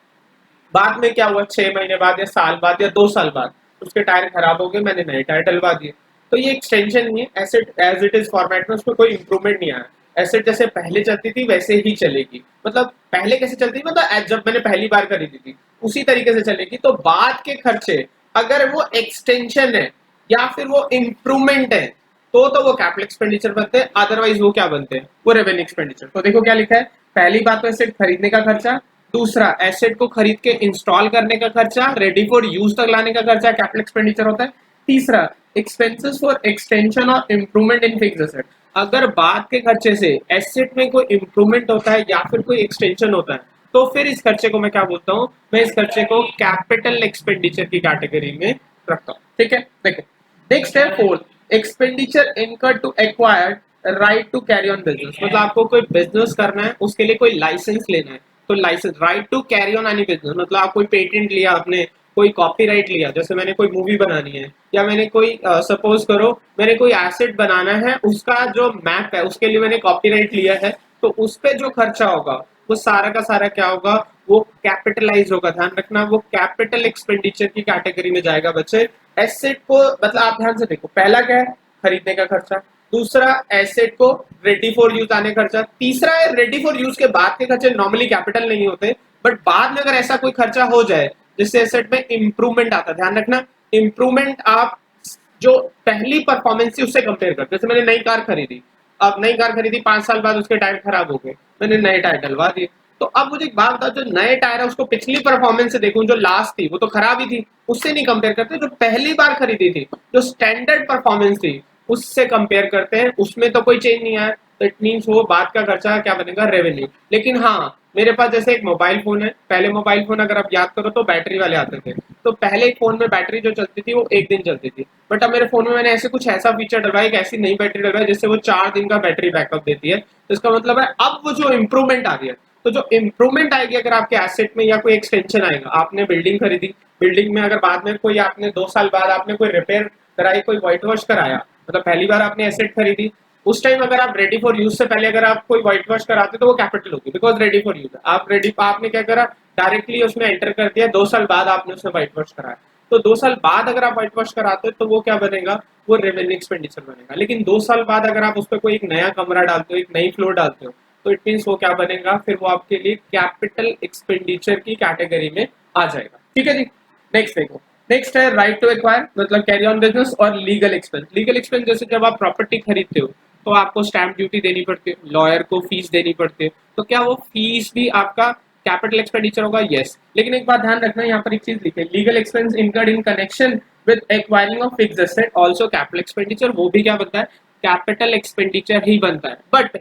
बाद में क्या हुआ, 6 महीने बाद या साल बाद या 2 साल बाद उसके टायर खराब हो गए, मैंने नए टायर डलवा दिए, तो ये एक्सटेंशन नहीं है, asset as it is format में उसमें कोई इंप्रूवमेंट नहीं आया। एसेट जैसे पहले चलती थी वैसे ही चलेगी। मतलब पहले कैसे चलती थी, मतलब जब मैंने पहली बार खरीदी थी उसी तरीके से चलेगी। तो बाद के खर्चे अगर वो एक्सटेंशन है या फिर वो इंप्रूवमेंट है तो वो कैपिटल एक्सपेंडिचर बनते हैं, अदरवाइज वो क्या बनते हैं, वो रेवेन्यू एक्सपेंडिचर। तो देखो क्या लिखा है, पहली बात तो एसेट खरीदने का खर्चा, दूसरा एसेट को खरीद के इंस्टॉल करने का खर्चा, रेडी फॉर यूज तक लाने का खर्चा कैपिटल एक्सपेंडिचर होता है। तीसरा, एक्सपेंसेस फॉर एक्सटेंशन और इंप्रूवमेंट इन फिक्स्ड एसेट, अगर बाद के खर्चे से एसेट में कोई इंप्रूवमेंट होता है या फिर कोई एक्सटेंशन होता है तो फिर इस खर्चे को मैं क्या बोलता हूँ, मैं इस खर्चे को कैपिटल एक्सपेंडिचर की कैटेगरी में रखता हूँ। ठीक है, देखो नेक्स्ट है fourth, expenditure incurred to acquired right to carry on business. मतलब आपको कोई बिजनेस करना है, उसके लिए कोई लाइसेंस लेना है, तो licence, right to carry on any business, मतलब आप कोई पेटेंट लिया, आपने कोई कॉपीराइट लिया, जैसे मैंने कोई मूवी बनानी है या मैंने कोई सपोज करो मैंने कोई एसेट बनाना है, उसका जो मैप है उसके लिए मैंने कॉपीराइट लिया है, तो उस पे जो खर्चा होगा वो सारा का सारा क्या होगा, वो कैपिटलाइज होगा। ध्यान रखना, वो कैपिटल एक्सपेंडिचर की कैटेगरी में जाएगा बच्चे। एसेट को मतलब आप ध्यान से देखो, पहला क्या है, खरीदने का खर्चा, दूसरा एसेट को रेडी फॉर यूज आने खर्चा, तीसरा है रेडी फॉर यूज के बाद के खर्चे नॉर्मली कैपिटल नहीं होते, बट बाद में अगर ऐसा कोई खर्चा हो जाए जिससे एसेट में इंप्रूवमेंट आता है, ध्यान रखना इंप्रूवमेंट आप जो पहली परफॉर्मेंस थी उससे कंपेयर करते। जैसे मैंने नई कार खरीदी, अब नई कार खरीदी, 5 साल बाद उसके टायर खराब हो गए, मैंने नए टायर डलवा दिए, तो अब मुझे एक बात बताओ, जो नए टायर है उसको पिछली परफॉर्मेंस से देखूं, जो लास्ट थी वो तो खराब ही थी, उससे नहीं कंपेयर करते। जो पहली बार खरीदी थी, जो स्टैंडर्ड परफॉर्मेंस थी उससे कंपेयर करते हैं, उसमें तो कोई चेंज नहीं आया, तो इट मीन्स वो बाद का खर्चा क्या बनेगा, रेवेन्यू। लेकिन हाँ, मेरे पास जैसे एक मोबाइल फोन है, पहले मोबाइल फोन अगर आप याद करो तो बैटरी वाले आते थे, तो पहले एक फोन में बैटरी जो चलती थी वो एक दिन चलती थी, बट अब मेरे फोन में मैंने ऐसे कुछ ऐसा फीचर डलवाया, एक ऐसी नई बैटरी डलवाई जिससे वो 4 दिन का बैटरी बैकअप देती है। तो इसका मतलब है अब वो जो इम्प्रूवमेंट आ रही है, तो जो इम्प्रूवमेंट आएगी अगर आपके एसेट में या कोई एक्सटेंशन आएगा, आपने बिल्डिंग खरीदी, बिल्डिंग में अगर बाद में कोई आपने 2 साल बाद आपने कोई रिपेयर कराई, कोई व्हाइट वॉश कराया, मतलब पहली बार आपने एसेट खरीदी, उस टाइम अगर आप रेडी फॉर यूज से पहले अगर आप कोई व्हाइट वॉश कराते तो वो कैपिटल होगी, बिकॉज रेडी फॉर यूज आप रेडी, आपने क्या करा, डायरेक्टली उसमें एंटर कर दिया, 2 साल बाद आपने उसमें व्हाइट वॉश कराया, तो 2 साल बाद अगर आप व्हाइट वॉश कराते हो तो वो क्या बनेगा, वो रेवेन्यू एक्सपेंडिचर बनेगा। लेकिन 2 साल बाद अगर आप उस पर कोई एक नया कमरा डालते हो, एक नई फ्लोर डालते हो, तो इट मीन्स वो क्या बनेगा, फिर वो आपके लिए कैपिटल एक्सपेंडिचर की कैटेगरी में आ जाएगा। ठीक है जी, नेक्स्ट देखो, नेक्स्ट है राइट टू एक्वायर, मतलब कैरी ऑन बिजनेस, और लीगल एक्सपेंस। लीगल एक्सपेंस जैसे जब आप प्रॉपर्टी खरीदते हो तो आपको स्टैंप ड्यूटी देनी पड़ती है, लॉयर को फीस देनी पड़ती है, तो क्या वो फीस भी आपका कैपिटल एक्सपेंडिचर होगा? यस। लेकिन एक बात ध्यान रखना, यहाँ पर एक चीज लिखे, legal expense incurred in connection with acquiring of fixed asset also capital expenditure, वो भी क्या बनता है, कैपिटल एक्सपेंडिचर ही बनता है। बट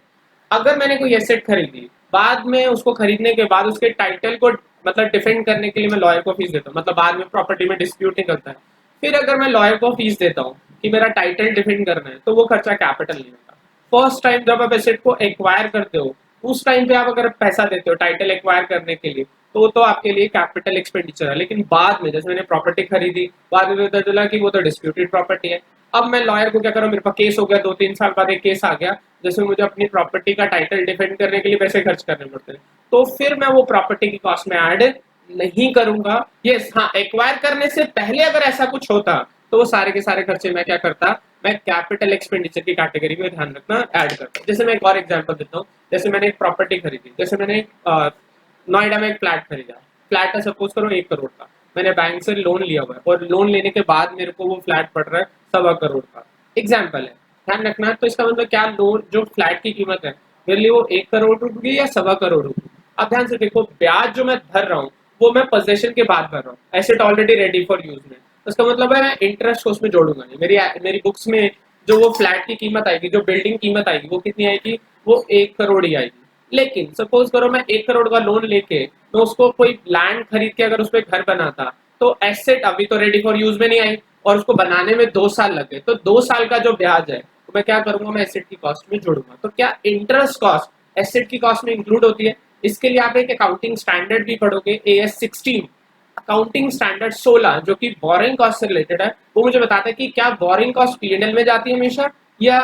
अगर मैंने कोई एसेट खरीदी, बाद में उसको खरीदने के बाद उसके टाइटल को मतलब डिफेंड करने के लिए मैं लॉयर को फीस देता हूँ, मतलब बाद में प्रॉपर्टी में डिस्प्यूट नहीं करता है, फिर अगर मैं लॉयर को फीस देता हूँ कि मेरा टाइटल डिफेंड करना है, तो वो खर्चा कैपिटल नहीं होता। फर्स्ट टाइम जब आप एसेट को एक्वायर करते हो, उस टाइम पे आप अगर पैसा देते हो टाइटल एक्वायर करने के लिए, तो आपके लिए कैपिटल एक्सपेंडिचर है। लेकिन बाद में जैसे मैंने प्रॉपर्टी खरीदी, बाद में पता चला कि वो तो डिस्प्यूटेड प्रॉपर्टी है, अब मैं लॉयर को क्या करूँ, मेरे पास केस हो गया, 2-3 साल बाद एक केस आ गया, जैसे मुझे अपनी प्रॉपर्टी का टाइटल डिफेंड करने के लिए पैसे खर्च करने पड़ते हैं, तो फिर मैं वो प्रॉपर्टी की कॉस्ट में ऐड नहीं करूंगा। यस, हाँ, एक्वायर करने से पहले अगर ऐसा कुछ होता तो वो सारे के सारे खर्चे मैं क्या करता, मैं कैपिटल एक्सपेंडिचर की कैटेगरी में, ध्यान रखना, ऐड करता। जैसे मैं एक और एग्जांपल देता हूँ, जैसे मैंने एक प्रॉपर्टी खरीदी, जैसे मैंने नोएडा में एक फ्लैट खरीदा, फ्लैट है सपोज करो 1 करोड़ का, मैंने बैंक से लोन लिया हुआ है और लोन लेने के बाद मेरे को वो फ्लैट पड़ रहा है 1.25 करोड़ का, एग्जाम्पल है, ध्यान रखना। तो इसका मतलब क्या, लोन जो फ्लैट की कीमत है मेरे लिए वो 1 करोड़ रुपये या 1.25 करोड़ रुपये। अब ध्यान से देखो, ब्याज जो मैं भर रहा हूँ वो मैं पोजेशन के बाद भर रहा हूँ, asset already ready for use में, उसका मतलब है मैं इंटरेस्ट को उसमें जोड़ूंगा नहीं। मेरी बुक्स में जो वो फ्लैट की कीमत आएगी, जो बिल्डिंग कीमत आएगी, वो कितनी आएगी, वो 1 करोड़ ही आएगी। लेकिन सपोज करो मैं 1 करोड़ का लोन लेके मैं उसको कोई लैंड खरीद के अगर उस पर घर बनाता, तो एसेट अभी तो रेडी फॉर यूज में नहीं आई और उसको बनाने में 2 साल लग गए, तो 2 साल का जो ब्याज है तो मैं क्या करूंगा, मैं एसेट की कॉस्ट में जोड़ूंगा। तो क्या इंटरेस्ट कॉस्ट एसेट की कॉस्ट में इंक्लूड होती है? इसके लिए आप एक अकाउंटिंग स्टैंडर्ड भी पढ़ोगे, AS 16, अकाउंटिंग स्टैंडर्ड 16, जो कि बोरिंग कॉस्ट से रिलेटेड है। वो मुझे बताता है कि क्या बोरिंग कॉस्ट P&L में जाती है हमेशा या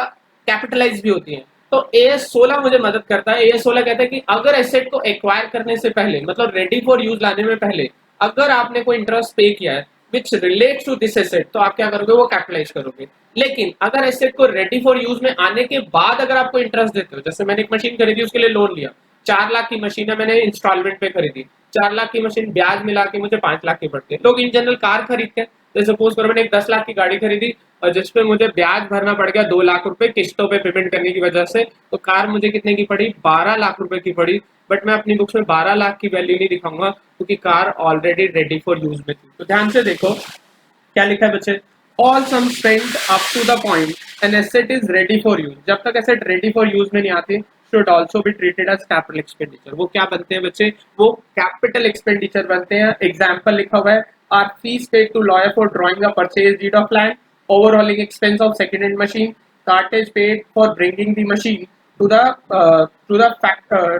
कैपिटलाइज भी होती है। तो AS 16 मुझे मदद करता है। AS 16 कहता है कि अगर एसेट को एक्वायर करने से पहले, मतलब रेडी फॉर यूज लाने में पहले, अगर आपने कोई इंटरेस्ट पे किया है which relates to this asset, तो आप क्या करोगे, वो कैपिटलाइज करोगे। लेकिन अगर एसेट को रेडी फॉर यूज में आने के बाद अगर आपको इंटरेस्ट देते हो, जैसे मैंने एक मशीन खरीदी, उसके लिए लोन लिया, 4 लाख की मशीन है, मैंने इंस्टॉलमेंट पे खरीदी, 4 लाख की मशीन ब्याज मिला के मुझे 5 लाख की पड़ती है। लोग इन जनरल कार खरीदते हैं, तो सपोज करो मैंने एक 10 लाख की गाड़ी खरीदी और जिसपे मुझे ब्याज भरना पड़ गया 2 लाख रुपए किस्तों पे पेमेंट करने की वजह से, तो कार मुझे कितने की पड़ी, 12 लाख रुपए की पड़ी। बट मैं अपनी बुक्स में 12 लाख की वैल्यू नहीं दिखाऊंगा क्योंकि car already ready for use में थी। तो ध्यान से देखो क्या लिखा है बच्चे, all sum spent up to the point an asset is ready for use, जब तक एसेट रेडी फॉर यूज में नहीं आती should also be treated as capital expenditure। वो क्या बनते हैं बच्चे, वो कैपिटल एक्सपेंडिचर बनते हैं। एग्जाम्पल लिखा हुआ है, are fees paid to lawyer for drawing a purchase deed of land, overhauling expense of second hand machine, cartage paid for bringing the machine to the factor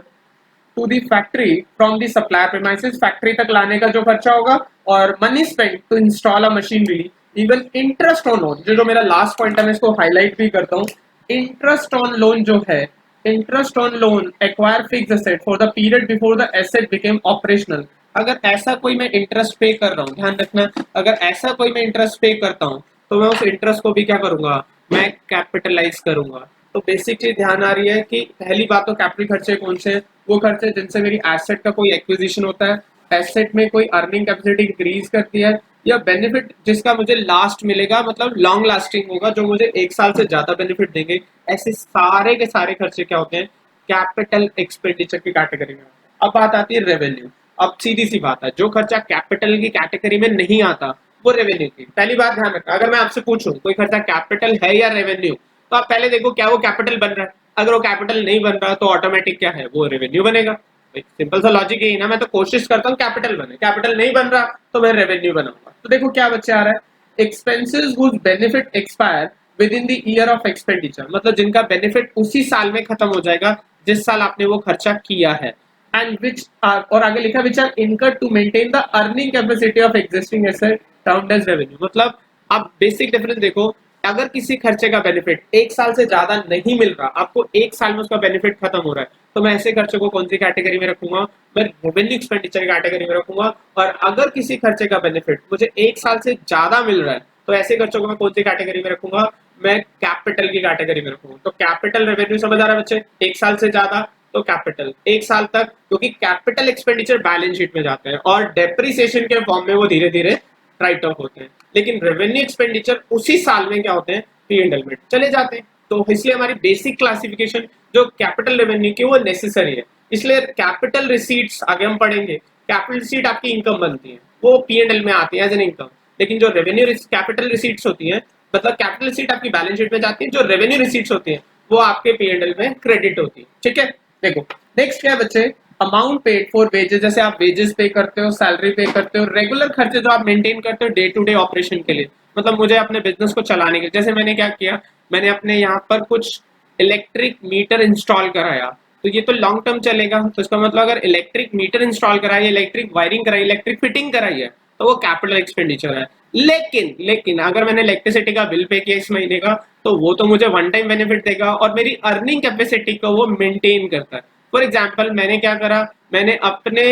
to the factory from the supplier premises, factory तक लाने का जो खर्चा होगा, और money spend to install a machinery, even interest on loan, जो मेरा last point है मैं इसको हाईलाइट भी करता हूँ, इंटरेस्ट ऑन लोन जो है, interest on loan acquire fixed asset for the period before the asset became operational. अगर ऐसा कोई मैं इंटरेस्ट पे कर रहा हूँ, ध्यान रखना, अगर ऐसा कोई मैं इंटरेस्ट पे करता हूँ तो मैं उस इंटरेस्ट को भी क्या करूंगा, मैं कैपिटलाइज करूंगा। तो बेसिक चीज ध्यान आ रही है कि पहली बात तो कैपिटल खर्चे कौन से, वो खर्चे जिनसे मेरी एसेट का कोई एक्विजिशन होता है, एसेट में कोई अर्निंग कैपेसिटी इंक्रीज करती है, या बेनिफिट जिसका मुझे लास्ट मिलेगा, मतलब लॉन्ग लास्टिंग होगा, जो मुझे 1 साल से ज्यादा बेनिफिट देंगे, ऐसे सारे के सारे खर्चे क्या होते हैं, कैपिटल एक्सपेंडिचर की कैटेगरी में। अब बात आती है रेवेन्यू। अब सीधी सी बात है, जो खर्चा कैपिटल की कैटेगरी में नहीं आता वो रेवेन्यू की। पहली बात ध्यान रखना, अगर मैं आपसे पूछूं कोई खर्चा कैपिटल है या रेवेन्यू, तो आप पहले देखो क्या वो कैपिटल बन रहा है। अगर वो कैपिटल नहीं बन रहा तो ऑटोमेटिक क्या है, वो रेवेन्यू बनेगा। सिंपल सा लॉजिक यही ना, मैं तो कोशिश करता हूँ कैपिटल बने, कैपिटल नहीं बन रहा तो मैं रेवेन्यू बनाऊंगा। तो देखो क्या बच्चे आ रहा है, expenses whose benefit expire within the year of expenditure, मतलब जिनका बेनिफिट उसी साल में खत्म हो जाएगा जिस साल आपने वो खर्चा किया है। एंड विच आर, और आगे लिखा which are incurred to maintain the earning capacity of existing asset count as revenue. मतलब आप बेसिक डिफरेंस देखो, अगर किसी खर्चे का बेनिफिट एक साल से ज्यादा नहीं मिल रहा, आपको एक साल में उसका बेनिफिट खत्म हो रहा है, तो मैं ऐसे खर्चे को कौन सी कैटेगरी में रखूंगा, मैं रेवेन्यू एक्सपेंडिचर कैटेगरी में रखूंगा। और अगर किसी खर्चे का बेनिफिट मुझे एक साल से ज्यादा मिल रहा है, तो ऐसे खर्चों को मैं कौन सी कैटेगरी में रखूंगा, मैं कैपिटल की कैटेगरी में रखूंगा। तो कैपिटल रेवेन्यू समझ आ रहा है बच्चे, एक साल से ज्यादा तो कैपिटल, एक साल तक, क्योंकि कैपिटल एक्सपेंडिचर बैलेंस शीट में जाते हैं और डेप्रिसिएशन के फॉर्म में वो धीरे धीरे राइट ऑफ होते हैं। लेकिन रेवेन्यू एक्सपेंडिचर उसी साल में क्या होते हैं, P&L में चले जाते हैं। तो इसलिए हमारी बेसिक क्लासिफिकेशन जो कैपिटल रेवेन्यू की वो नेसेसरी है। इसलिए कैपिटल रिसीट्स आगे हम पढ़ेंगे, कैपिटल रिसीट आपकी इनकम बनती है, वो P&L में आती है एज एन इनकम। लेकिन जो रेवेन्यू कैपिटल रिसीट्स होती है, मतलब कैपिटल रिसीट आपकी बैलेंस शीट में जाती है, जो रेवेन्यू रिसीट्स होती है वो आपके P&L में क्रेडिट होती है। ठीक है, देखो नेक्स्ट क्या है बच्चे, अमाउंट पेड फॉर वेजेस, जैसे आप वेजेस पे करते हो, सैलरी पे करते हो, रेगुलर खर्चे जो आप मेंटेन करते हो डे टू डे ऑपरेशन के लिए, मतलब मुझे अपने बिजनेस को चलाने के लिए। जैसे मैंने क्या किया, मैंने अपने यहाँ पर कुछ इलेक्ट्रिक मीटर इंस्टॉल कराया, तो ये तो लॉन्ग टर्म चलेगा। तो इसका मतलब अगर इलेक्ट्रिक मीटर इंस्टॉल कराई, इलेक्ट्रिक वायरिंग कराई, इलेक्ट्रिक फिटिंग कराई है, तो वो कैपिटल एक्सपेंडिचर है। लेकिन अगर मैंने इलेक्ट्रिसिटी का बिल पे किया इस महीने का, तो वो तो मुझे वन टाइम बेनिफिट देगा और मेरी अर्निंग कैपेसिटी को वो मेंटेन करता है। फॉर एग्जाम्पल मैंने क्या करा, मैंने अपने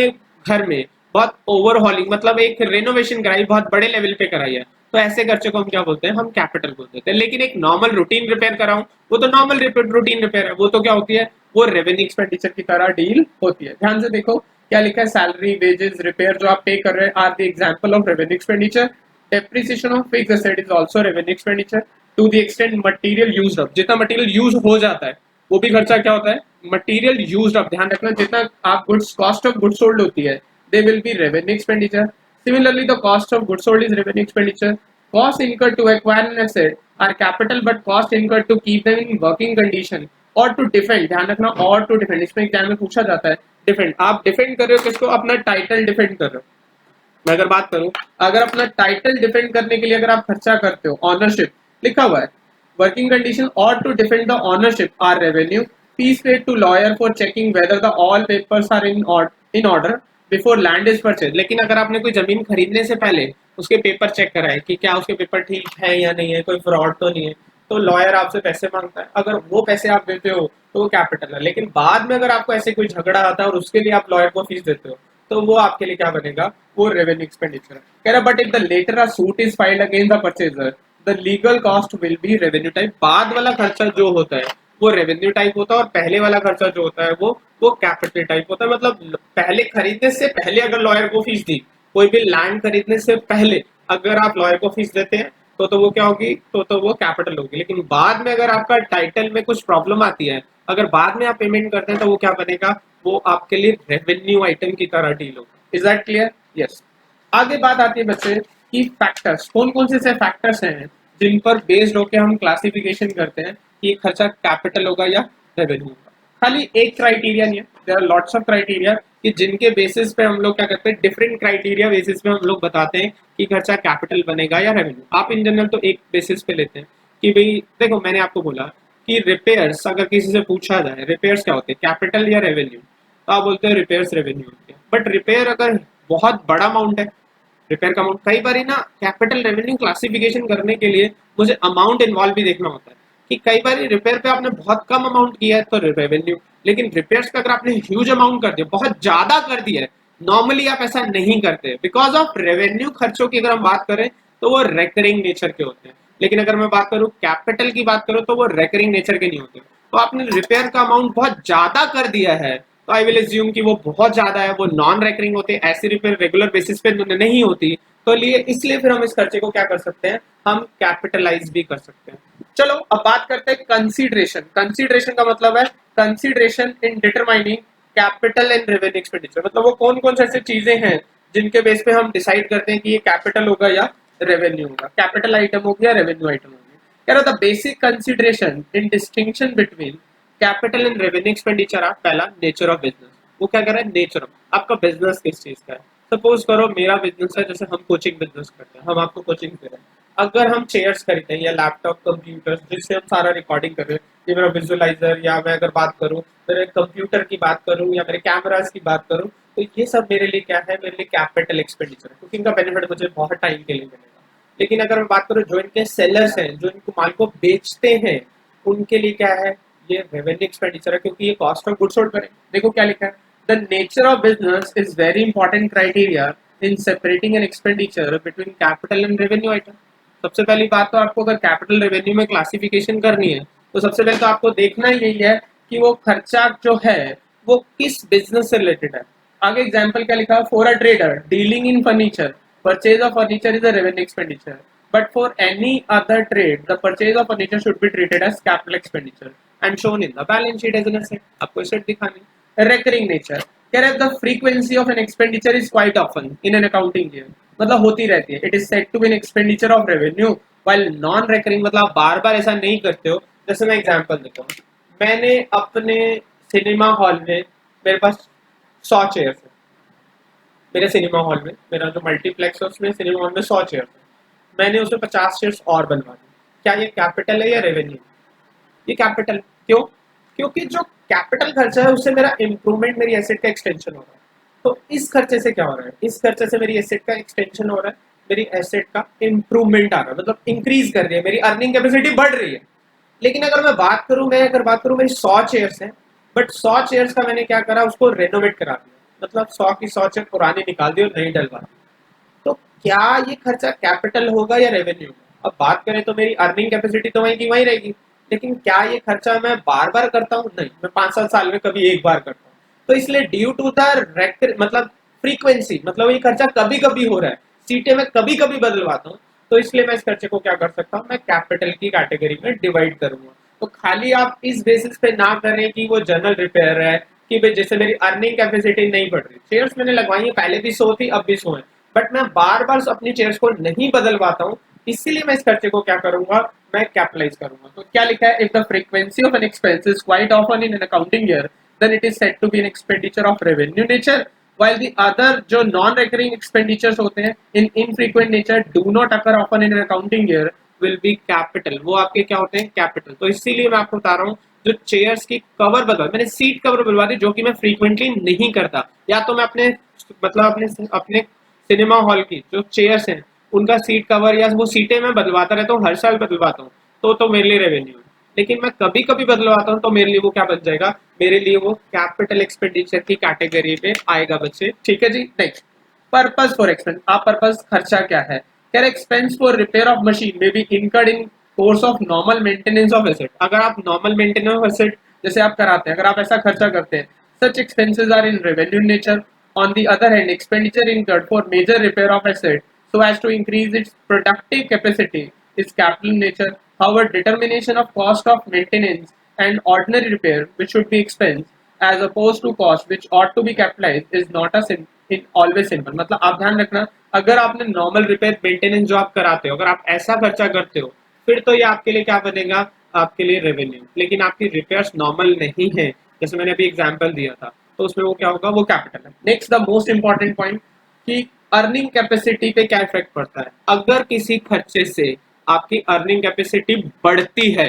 घर में बहुत ओवरहॉलिंग, मतलब एक रेनोवेशन कराई, बहुत बड़े लेवल पे कराई है, तो ऐसे खर्चे को हम क्या बोलते हैं, हम कैपिटल बोलते हैं। लेकिन एक नॉर्मल रूटीन रिपेयर कराऊं, वो तो नॉर्मल रूटीन रिपेयर है, वो तो क्या होती है, वो रेवेन्यू एक्सपेंडिचर की तरह डील होती है। ध्यान से देखो क्या लिखा है, सैलरी, वेजेस, रिपेयर जो आप पे कर रहे हैं are the example of revenue expenditure. Depreciation of fixed asset is also revenue expenditure to the extent material used up, जितना मटेरियल यूज हो जाता है वो भी खर्चा क्या होता है, मटेरियल यूज्ड अप। ध्यान रखना, जितना आप goods, cost of goods sold होती है, they will be revenue expenditure. Similarly the cost of goods sold is revenue expenditure. Costs incurred to acquire an asset are capital, but cost incurred to keep them in working condition or to defend, ध्यान रखना, or to defend, इसमें exam में पूछा जाता है। Defend, आप defend कर रहे हो किसको, अपना टाइटल डिफेंड कर रहे हो। मैं अगर बात करूं, अगर अपना टाइटल डिफेंड करने के लिए अगर आप खर्चा करते हो, ऑनरशिप लिखा हुआ है, वर्किंग कंडीशन और to defend the ownership are revenue. Fees paid to lawyer for checking whether the all papers are in order before land is purchase. लेकिन अगर आपने कोई जमीन खरीदने से पहले उसके पेपर चेक कराए कि क्या उसके पेपर ठीक है या नहीं है, कोई फ्रॉड तो नहीं है, तो लॉयर आपसे पैसे मांगता है, अगर वो पैसे आप देते हो तो वो कैपिटल है। लेकिन बाद में अगर आपको ऐसे कोई झगड़ा आता है और उसके लिए आप लॉयर को फीस देते हो, तो वो आपके लिए क्या बनेगा, वो रेवेन्यू एक्सपेंडिचर है। कह रहा but if the latter a suit is filed against the purchaser the legal cost will be revenue type. बाद वाला खर्चा जो होता है वो रेवेन्यू टाइप होता है और पहले वाला खर्चा जो होता है वो कैपिटल टाइप होता है। मतलब पहले खरीदने से पहले अगर लॉयर को फीस दी, कोई भी लैंड खरीदने से पहले अगर आप लॉयर को फीस देते हैं तो वो क्या होगी, तो वो कैपिटल होगी। लेकिन बाद में अगर आपका टाइटल में कुछ प्रॉब्लम आती है, अगर बाद में आप पेमेंट करते हैं, तो वो क्या बनेगा, वो आपके लिए रेवेन्यू आइटम की तरह डील होगा। Is that clear? यस। आगे बात आती है बच्चे कि फैक्टर्स, कौन कौन से फैक्टर्स हैं जिन पर बेस्ड होकर हम क्लासिफिकेशन करते हैं कि खर्चा कैपिटल होगा या रेवेन्यू होगा। खाली एक क्राइटेरिया नहीं है, there are lots of criteria कि जिनके बेसिस पे हम लोग क्या करते हैं, डिफरेंट क्राइटेरिया बेसिस पे हम लोग बताते हैं कि खर्चा कैपिटल बनेगा या रेवेन्यू। आप इन जनरल तो एक बेसिस पे लेते हैं कि भाई देखो, मैंने आपको बोला कि रिपेयर्स, अगर किसी से पूछा जाए रिपेयर्स क्या होते हैं, कैपिटल या रेवेन्यू, तो आप बोलते हैं रिपेयर्स रेवेन्यू होती है। बट रिपेयर अगर बहुत बड़ा अमाउंट है, रिपेयर का अमाउंट, कई बार ना कैपिटल रेवेन्यू क्लासिफिकेशन करने के लिए मुझे अमाउंट इन्वॉल्व भी देखना होता है कि कई बार रिपेयर पे आपने बहुत कम अमाउंट किया है तो रेवेन्यू, लेकिन रिपेयर्स पे अगर आपने ह्यूज अमाउंट कर दिया, बहुत ज्यादा कर दिया है, नॉर्मली आप ऐसा नहीं करते बिकॉज ऑफ रेवेन्यू। खर्चों की अगर हम बात करें तो वो रेकरिंग नेचर के होते हैं, लेकिन अगर मैं बात करूं कैपिटल की बात करूं तो वो रेकरिंग नेचर के नहीं होते। तो आपने रिपेयर का अमाउंट बहुत ज्यादा कर दिया है तो आई विल एज्यूम कि वो बहुत ज्यादा है, वो नॉन रेकरिंग होते हैं, ऐसी रिपेयर रेगुलर बेसिस पे नहीं होती, तो इसलिए फिर हम इस खर्चे को क्या कर सकते हैं, हम कैपिटलाइज भी कर सकते हैं। चलो अब बात करते हैं कंसीडरेशन। कंसीडरेशन का मतलब है consideration in determining capital and revenue expenditure. मतलब वो कौन कौन से ऐसे चीजें हैं जिनके बेस पे हम डिसाइड करते हैं कि ये कैपिटल होगा या रेवेन्यू होगा, कैपिटल आइटम होगी या रेवेन्यू आइटम होगी। कह रहा था basic consideration in distinction between capital and revenue expenditure आप पहला नेचर ऑफ बिजनेस, वो क्या कर रहा है, नेचर ऑफ आपका बिजनेस किस चीज का है। सपोज करो मेरा बिजनेस है, जैसे हम कोचिंग बिजनेस करते हैं, हम आपको कोचिंग दे रहे हैं। अगर हम चेयर्स खरीदते हैं या लैपटॉप कंप्यूटर जिससे हम सारा रिकॉर्डिंग कर रहे हैं, ये मेरा विजुअलाइजर, या मैं अगर बात करूँ मेरे कंप्यूटर की बात करूँ या मेरे कैमराज की बात करूँ, तो ये सब मेरे लिए क्या है, मेरे लिए कैपिटल एक्सपेंडिचर है, क्योंकि इनका बेनिफिट मुझे बहुत टाइम के लिए मिलेगा। लेकिन अगर मैं बात करूँ जो इनके सेलर्स हैं, जो इनको माल को बेचते हैं, उनके लिए क्या है, ये रेवेन्यू एक्सपेंडिचर है, क्योंकि ये कॉस्ट ऑफ गुड्स सोल्ड करें। देखो क्या लिखा है, the nature of business is very important criteria in separating an expenditure between capital and revenue item. सबसे पहली बात तो आपको अगर कैपिटल रेवेन्यू में क्लासिफिकेशन करनी है, तो सबसे पहले तो आपको देखना यही है कि वो खर्चा जो है वो किस बिजनेस से रिलेटेड है। आगे एग्जाम्पल क्या लिखा, for a trader dealing in furniture, purchase of furniture is a revenue expenditure, but for any other trade the purchase of furniture should be treated as capital expenditure and shown in the balance sheet as an asset। आपको asset दिखानी। recurring nature, कह रहे the frequency of an expenditure is quite often in an accounting year, मतलब होती रहती है। it is said to be an expenditure of revenue while non recurring, मतलब आप बार बार ऐसा नहीं करते हो। जैसे मैं एग्जांपल देता हूँ, मैंने अपने सिनेमा हॉल में, मेरे पास 100 चेयर्स है मेरे सिनेमा हॉल में, मेरा जो मल्टीप्लेक्स है उसमें सिनेमा हॉल में 100 चेयर्स है, मैंने उसमें 50 शेयर्स और बनवा दी। क्या ये कैपिटल है या रेवेन्यू? ये कैपिटल। क्यों? क्योंकि जो कैपिटल खर्चा है उससे मेरा इंप्रूवमेंट, मेरी एसेट का एक्सटेंशन हो रहा है। तो इस खर्चे से क्या हो रहा है, इस खर्चे से मेरी एसेट का एक्सटेंशन हो रहा है, मेरी एसेट का इंप्रूवमेंट आ रहा है, मतलब इंक्रीज कर रही है, मेरी अर्निंग कैपेसिटी बढ़ रही है। लेकिन अगर मैं बात करूं, मेरी 100 चेयर्स हैं, बट 100 चेयर्स का मैंने क्या करा, उसको रेनोवेट करा दिया, मतलब 100 की 100 चेयर पुरानी निकाल दी और नई डलवा दी। तो क्या ये खर्चा कैपिटल होगा या रेवेन्यू? अब बात करें तो मेरी अर्निंग कैपेसिटी तो वहीं की वहीं रहेगी, लेकिन क्या ये खर्चा मैं बार बार करता हूँ? नहीं, मैं 5-7 साल में कभी एक बार करता हूँ। तो इसलिए ड्यू टू द मतलब फ्रीक्वेंसी, मतलब ये खर्चा कभी कभी हो रहा है, सीटें मैं कभी कभी बदलवाता हूँ, तो इसलिए मैं इस खर्चे को क्या कर सकता हूँ, मैं कैपिटल की कैटेगरी में डिवाइड करूंगा। तो खाली आप इस बेसिस पे ना करें कि वो जनरल रिपेयर है, कि भाई जैसे मेरी अर्निंग कैपेसिटी नहीं बढ़ रही, चेयर्स मैंने लगवाई है, पहले भी 100 थी अब भी 100 है, बट मैं बार बार अपनी चेयर्स को नहीं बदलवाता हूँ, इसीलिए मैं इस खर्चे को क्या करूंगा, मैं कैपिटलाइज करूंगा। तो क्या लिखा है, if the frequency of an expense is quite often in an accounting year then it is said to be an expenditure of revenue nature, while the other जो नॉन रिकरिंग एक्सपेंडिचर्स होते हैं in infrequent nature do not occur often in an accounting year will be capital. वो आपके क्या होते हैं, capital. तो इसीलिए मैं आपको बता रहा हूँ, जो चेयर्स की कवर बदलवा, मैंने सीट कवर बदलवा दी, जो कि मैं फ्रीक्वेंटली नहीं करता, या तो मैं अपने मतलब अपने सिनेमा हॉल की जो चेयर्स हैं उनका सीट कवर या वो सीटें मैं बदलवाता रहता हूँ, हर साल बदलवाता हूँ, तो मेरे लिए रेवेन्यू है। लेकिन मैं कभी कभी बदलवाता हूँ तो मेरे लिए वो क्या बन जाएगा, मेरे लिए वो कैपिटल एक्सपेंडिचर की कैटेगरी में आएगा बच्चे। ठीक है जी। Next, purpose for expense. आप पर्पस खर्चा क्या है, क्या expense for repair of machine में be incurred in course of normal maintenance of asset. अगर आप नॉर्मल मेंटेनेंस ऑफ एसेट जैसे आप कराते हैं, अगर आप ऐसा खर्चा करते हैं, such expenses are in revenue nature. On the other hand, expenditure incurred for major repair of asset so as to increase its productive capacity is capital in nature. However, determination of cost of maintenance and ordinary repair, which should be expense, as opposed to cost which ought to be capitalized, is not in always simple। मतलब आप ध्यान रखना, अगर आपने normal repair maintenance जो आप कराते हो, अगर आप ऐसा खर्चा करते हो, फिर तो ये आपके लिए क्या बनेगा, आपके लिए रेवेन्यू। लेकिन आपकी रिपेयर्स नॉर्मल नहीं है, जैसे मैंने अभी एग्जांपल दिया था, तो उसमें वो क्या होगा, वो कैपिटल है। Next, the most important point कि अर्निंग कैपेसिटी पे क्या इफेक्ट पड़ता है। अगर किसी खर्चे से आपकी अर्निंग कैपेसिटी बढ़ती है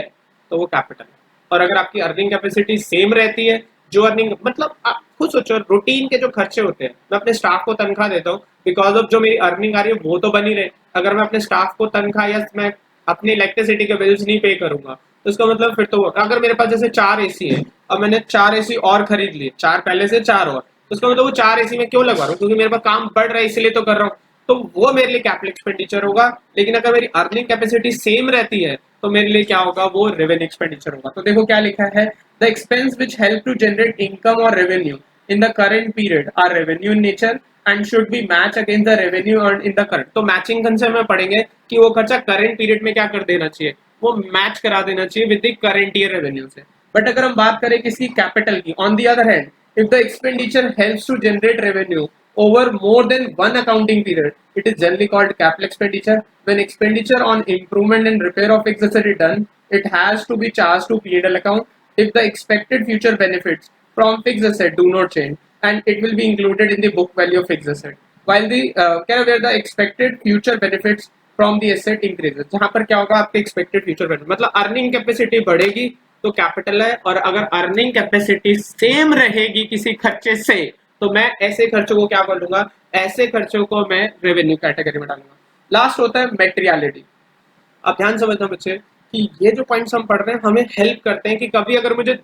तो वो कैपिटल है, और अगर आपकी अर्निंग कैपेसिटी सेम रहती है, जो अर्निंग मतलब आप खुद सोचो, रूटीन के जो खर्चे होते हैं, मैं अपने स्टाफ को तनख्वाह देता हूँ, बिकॉज ऑफ जो मेरी अर्निंग आ रही है वो तो बनी रहे। अगर मैं अपने स्टाफ को तनख्वाह या मैं अपनी इलेक्ट्रिसिटी के बिल्स नहीं पे करूंगा, तो इसका मतलब फिर तो अगर मेरे पास जैसे 4 एसी है, अब मैंने 4 एसी और खरीद लिए, 4 पहले से 4 और, तो उसका मतलब वो 4 एसी में क्यों लगवा रहा हूँ, क्योंकि मेरे पास काम बढ़ रहा है इसलिए तो कर रहा हूँ, तो वो मेरे लिए कैपिटल एक्सपेंडिचर होगा। लेकिन अगर मेरी अर्निंग कैपेसिटी सेम रहती है तो मेरे लिए क्या होगा, वो रेवेन्यू एक्सपेंडिचर होगा। तो देखो क्या लिखा है, the expense which help to generate income और revenue in the current period are revenue in nature and should be match against the revenue earn in the current. तो मैचिंग कंसेप्ट में पढ़ेंगे कि वो खर्चा करंट पीरियड में क्या कर देना चाहिए, वो मैच करा देना चाहिए with the current year revenue से। बट अगर हम बात करें किसी कैपिटल की, on the other hand, if the expenditure helps to generate revenue over more than one accounting period, it is generally called capital expenditure. When expenditure on improvement and repair of fixed asset is done, it has to be charged to P&L account. if the expected future benefits from fixed asset do not change, and it will be included in the book value of fixed asset. While the where the expected future benefits from the asset increases, जहाँ पर क्या होगा, आपके expected future benefit मतलब earning capacity बढ़ेगी तो capital है, और अगर अर्निंग कैपेसिटी सेम रहेगी किसी खर्चे से तो मैं ऐसे खर्चों को क्या बोलूंगा, ऐसे खर्चों को मैं रेवेन्यू कैटेगरी में डालूंगा। लास्ट होता है मेटेरियलिटी। आप ध्यान समझना बच्चे कि ये जो पॉइंट्स हम पढ़ रहे हैं हमें हेल्प करते हैं कि कभी अगर मुझे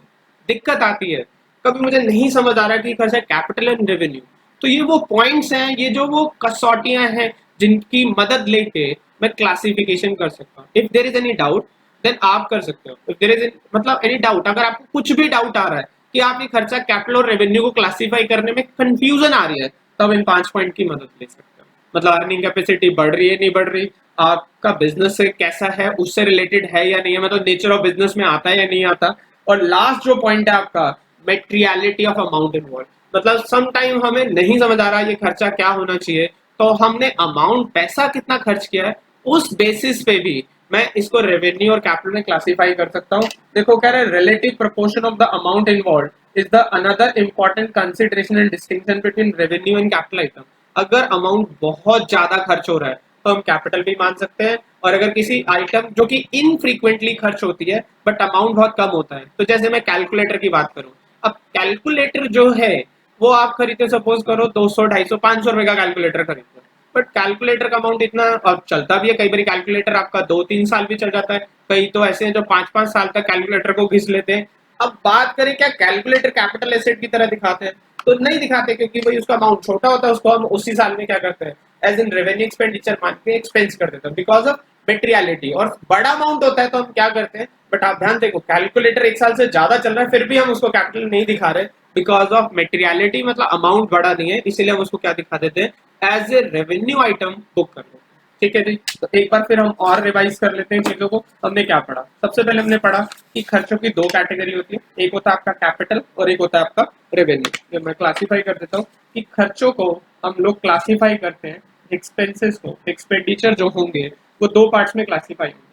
दिक्कत आती है, कभी मुझे नहीं समझ आ रहा है कि खर्चा कैपिटल एंड रेवेन्यू, तो ये वो पॉइंट्स हैं, ये जो वो कसौटियां हैं जिनकी मदद लेके मैं क्लासिफिकेशन कर सकता हूँ। If there is any doubt then आप कर सकते हो। इफ देयर इज मतलब एनी डाउट, अगर आपको कुछ भी डाउट आ रहा है कि आप ये खर्चा कैपिटल और रेवेन्यू को क्लासिफाई करने में कंफ्यूजन आ रही है, तब इन 5 पॉइंट की मदद ले सकते हो। मतलब अर्निंग कैपेसिटी बढ़ रही है नहीं बढ़ रही, आपका बिजनेस से कैसा है, उससे रिलेटेड है या नहीं है, मतलब नेचर ऑफ बिजनेस में आता है या नहीं आता। और लास्ट जो पॉइंट है आपका मेटेरियलिटी ऑफ अमाउंट इन्वॉल्व, मतलब सम टाइम हमें नहीं समझ आ रहा ये खर्चा क्या होना चाहिए, तो हमने अमाउंट पैसा कितना खर्च किया है उस बेसिस पे भी मैं इसको रेवेन्यू और कैपिटल में क्लासिफाई कर सकता हूँ। देखो कह रहे relative proportion of the amount involve is the another important consideration and distinction between revenue and capital item. अगर अमाउंट बहुत ज्यादा खर्च हो रहा है तो हम कैपिटल भी मान सकते हैं, और अगर किसी आइटम जो कि इनफ्रीक्वेंटली खर्च होती है बट अमाउंट बहुत कम होता है, तो जैसे मैं कैलकुलेटर की बात करूं, अब कैलकुलेटर जो है वो आप खरीदते सपोज करो 200 250 500 रुपए का कैलकुलेटर खरीदते हो, बट कैलकुलेटर का अमाउंट इतना अब चलता भी है, कई बार कैलकुलेटर आपका 2-3 साल भी चल जाता है, कई तो ऐसे हैं जो 5-5 साल तक कैलकुलेटर को घिस लेते हैं। अब बात करें क्या कैलकुलेटर कैपिटल एसेट की तरह दिखाते हैं, तो नहीं दिखाते, क्योंकि भाई उसका अमाउंट छोटा होता है, उसको हम उसी साल में क्या करते हैं एज इन रेवेन्यू एक्सपेंडिचर मान के एक्सपेंस कर देते हैं बिकॉज ऑफ मेटेरियलिटी। और बड़ा अमाउंट होता है तो हम क्या करते हैं, बट आप ध्यान देखो कैलकुलेटर 1 साल से ज्यादा चल रहा है फिर भी हम उसको कैपिटल नहीं दिखा रहे बिकॉज ऑफ मेटेरियलिटी, मतलब अमाउंट बड़ा नहीं है, इसीलिए हम उसको क्या दिखा देते हैं as a revenue item book कर लेते हैं। ठीक है जी, तो एक बार फिर हम और रिवाइज कर लेते हैं चीजों को। हमने क्या पढ़ा, सबसे पहले हमने पढ़ा कि खर्चों की 2 कैटेगरी होती है, एक होता है आपका कैपिटल और एक होता है आपका रेवेन्यू। मैं क्लासिफाई कर देता हूँ कि खर्चों को हम लोग क्लासिफाई करते हैं, एक्सपेंसेस को, एक्सपेंडिचर जो होंगे वो 2 पार्ट्स में क्लासिफाई होंगे।